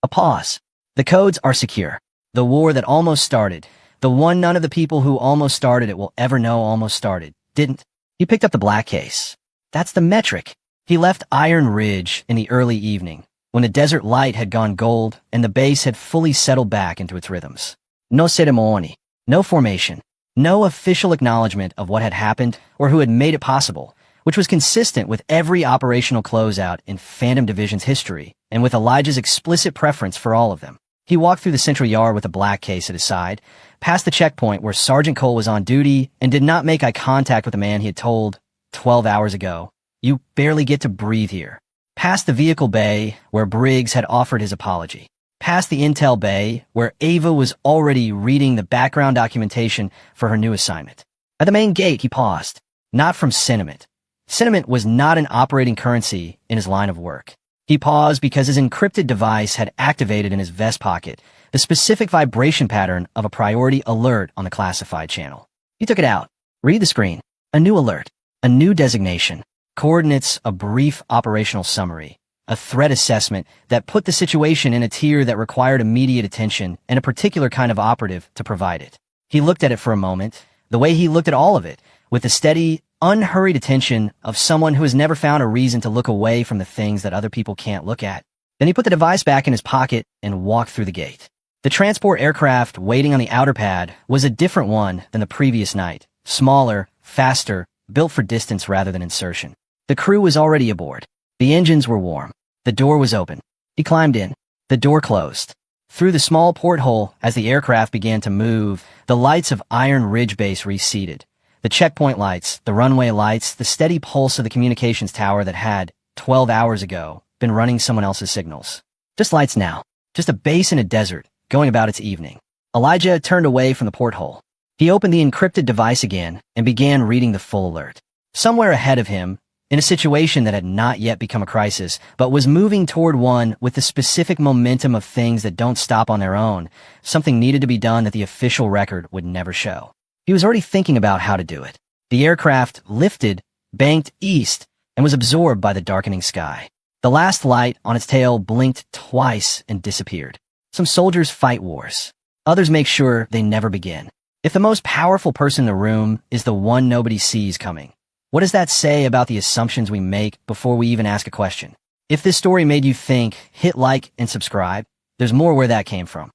Speaker 1: A pause. "The codes are secure. The war that almost started, the one none of the people who almost started it will ever know almost started, didn't." He picked up the black case. "That's the metric." He left Iron Ridge in the early evening, when the desert light had gone gold and the base had fully settled back into its rhythms. No ceremony, no formation, no official acknowledgement of what had happened or who had made it possible, which was consistent with every operational closeout in Phantom Division's history and with Elijah's explicit preference for all of them. He walked through the central yard with the black case at his side, past the checkpoint where Sergeant Cole was on duty, and did not make eye contact with the man he had told 12 hours ago, "You barely get to breathe here." Past the vehicle bay where Briggs had offered his apology. Past the intel bay where Ava was already reading the background documentation for her new assignment. At the main gate, he paused. Not from sentiment. Sentiment was not an operating currency in his line of work. He paused because his encrypted device had activated in his vest pocket the specific vibration pattern of a priority alert on the classified channel. He took it out. Read the screen. A new alert. A new designation. Coordinates, a brief operational summary. A threat assessment that put the situation in a tier that required immediate attention and a particular kind of operative to provide it. He looked at it for a moment, the way he looked at all of it, with the steady, unhurried attention of someone who has never found a reason to look away from the things that other people can't look at. Then he put the device back in his pocket and walked through the gate. The transport aircraft waiting on the outer pad was a different one than the previous night. Smaller, faster, built for distance rather than insertion. The crew was already aboard. The engines were warm. The door was open. He climbed in. The door closed. Through the small porthole, as the aircraft began to move, the lights of Iron Ridge Base receded. The checkpoint lights, the runway lights, the steady pulse of the communications tower that had, 12 hours ago, been running someone else's signals. Just lights now. Just a base in a desert, going about its evening. Elijah turned away from the porthole. He opened the encrypted device again and began reading the full alert. Somewhere ahead of him, in a situation that had not yet become a crisis, but was moving toward one with the specific momentum of things that don't stop on their own, something needed to be done that the official record would never show. He was already thinking about how to do it. The aircraft lifted, banked east, and was absorbed by the darkening sky. The last light on its tail blinked twice and disappeared. Some soldiers fight wars. Others make sure they never begin. If the most powerful person in the room is the one nobody sees coming, what does that say about the assumptions we make before we even ask a question? If this story made you think, hit like and subscribe. There's more where that came from.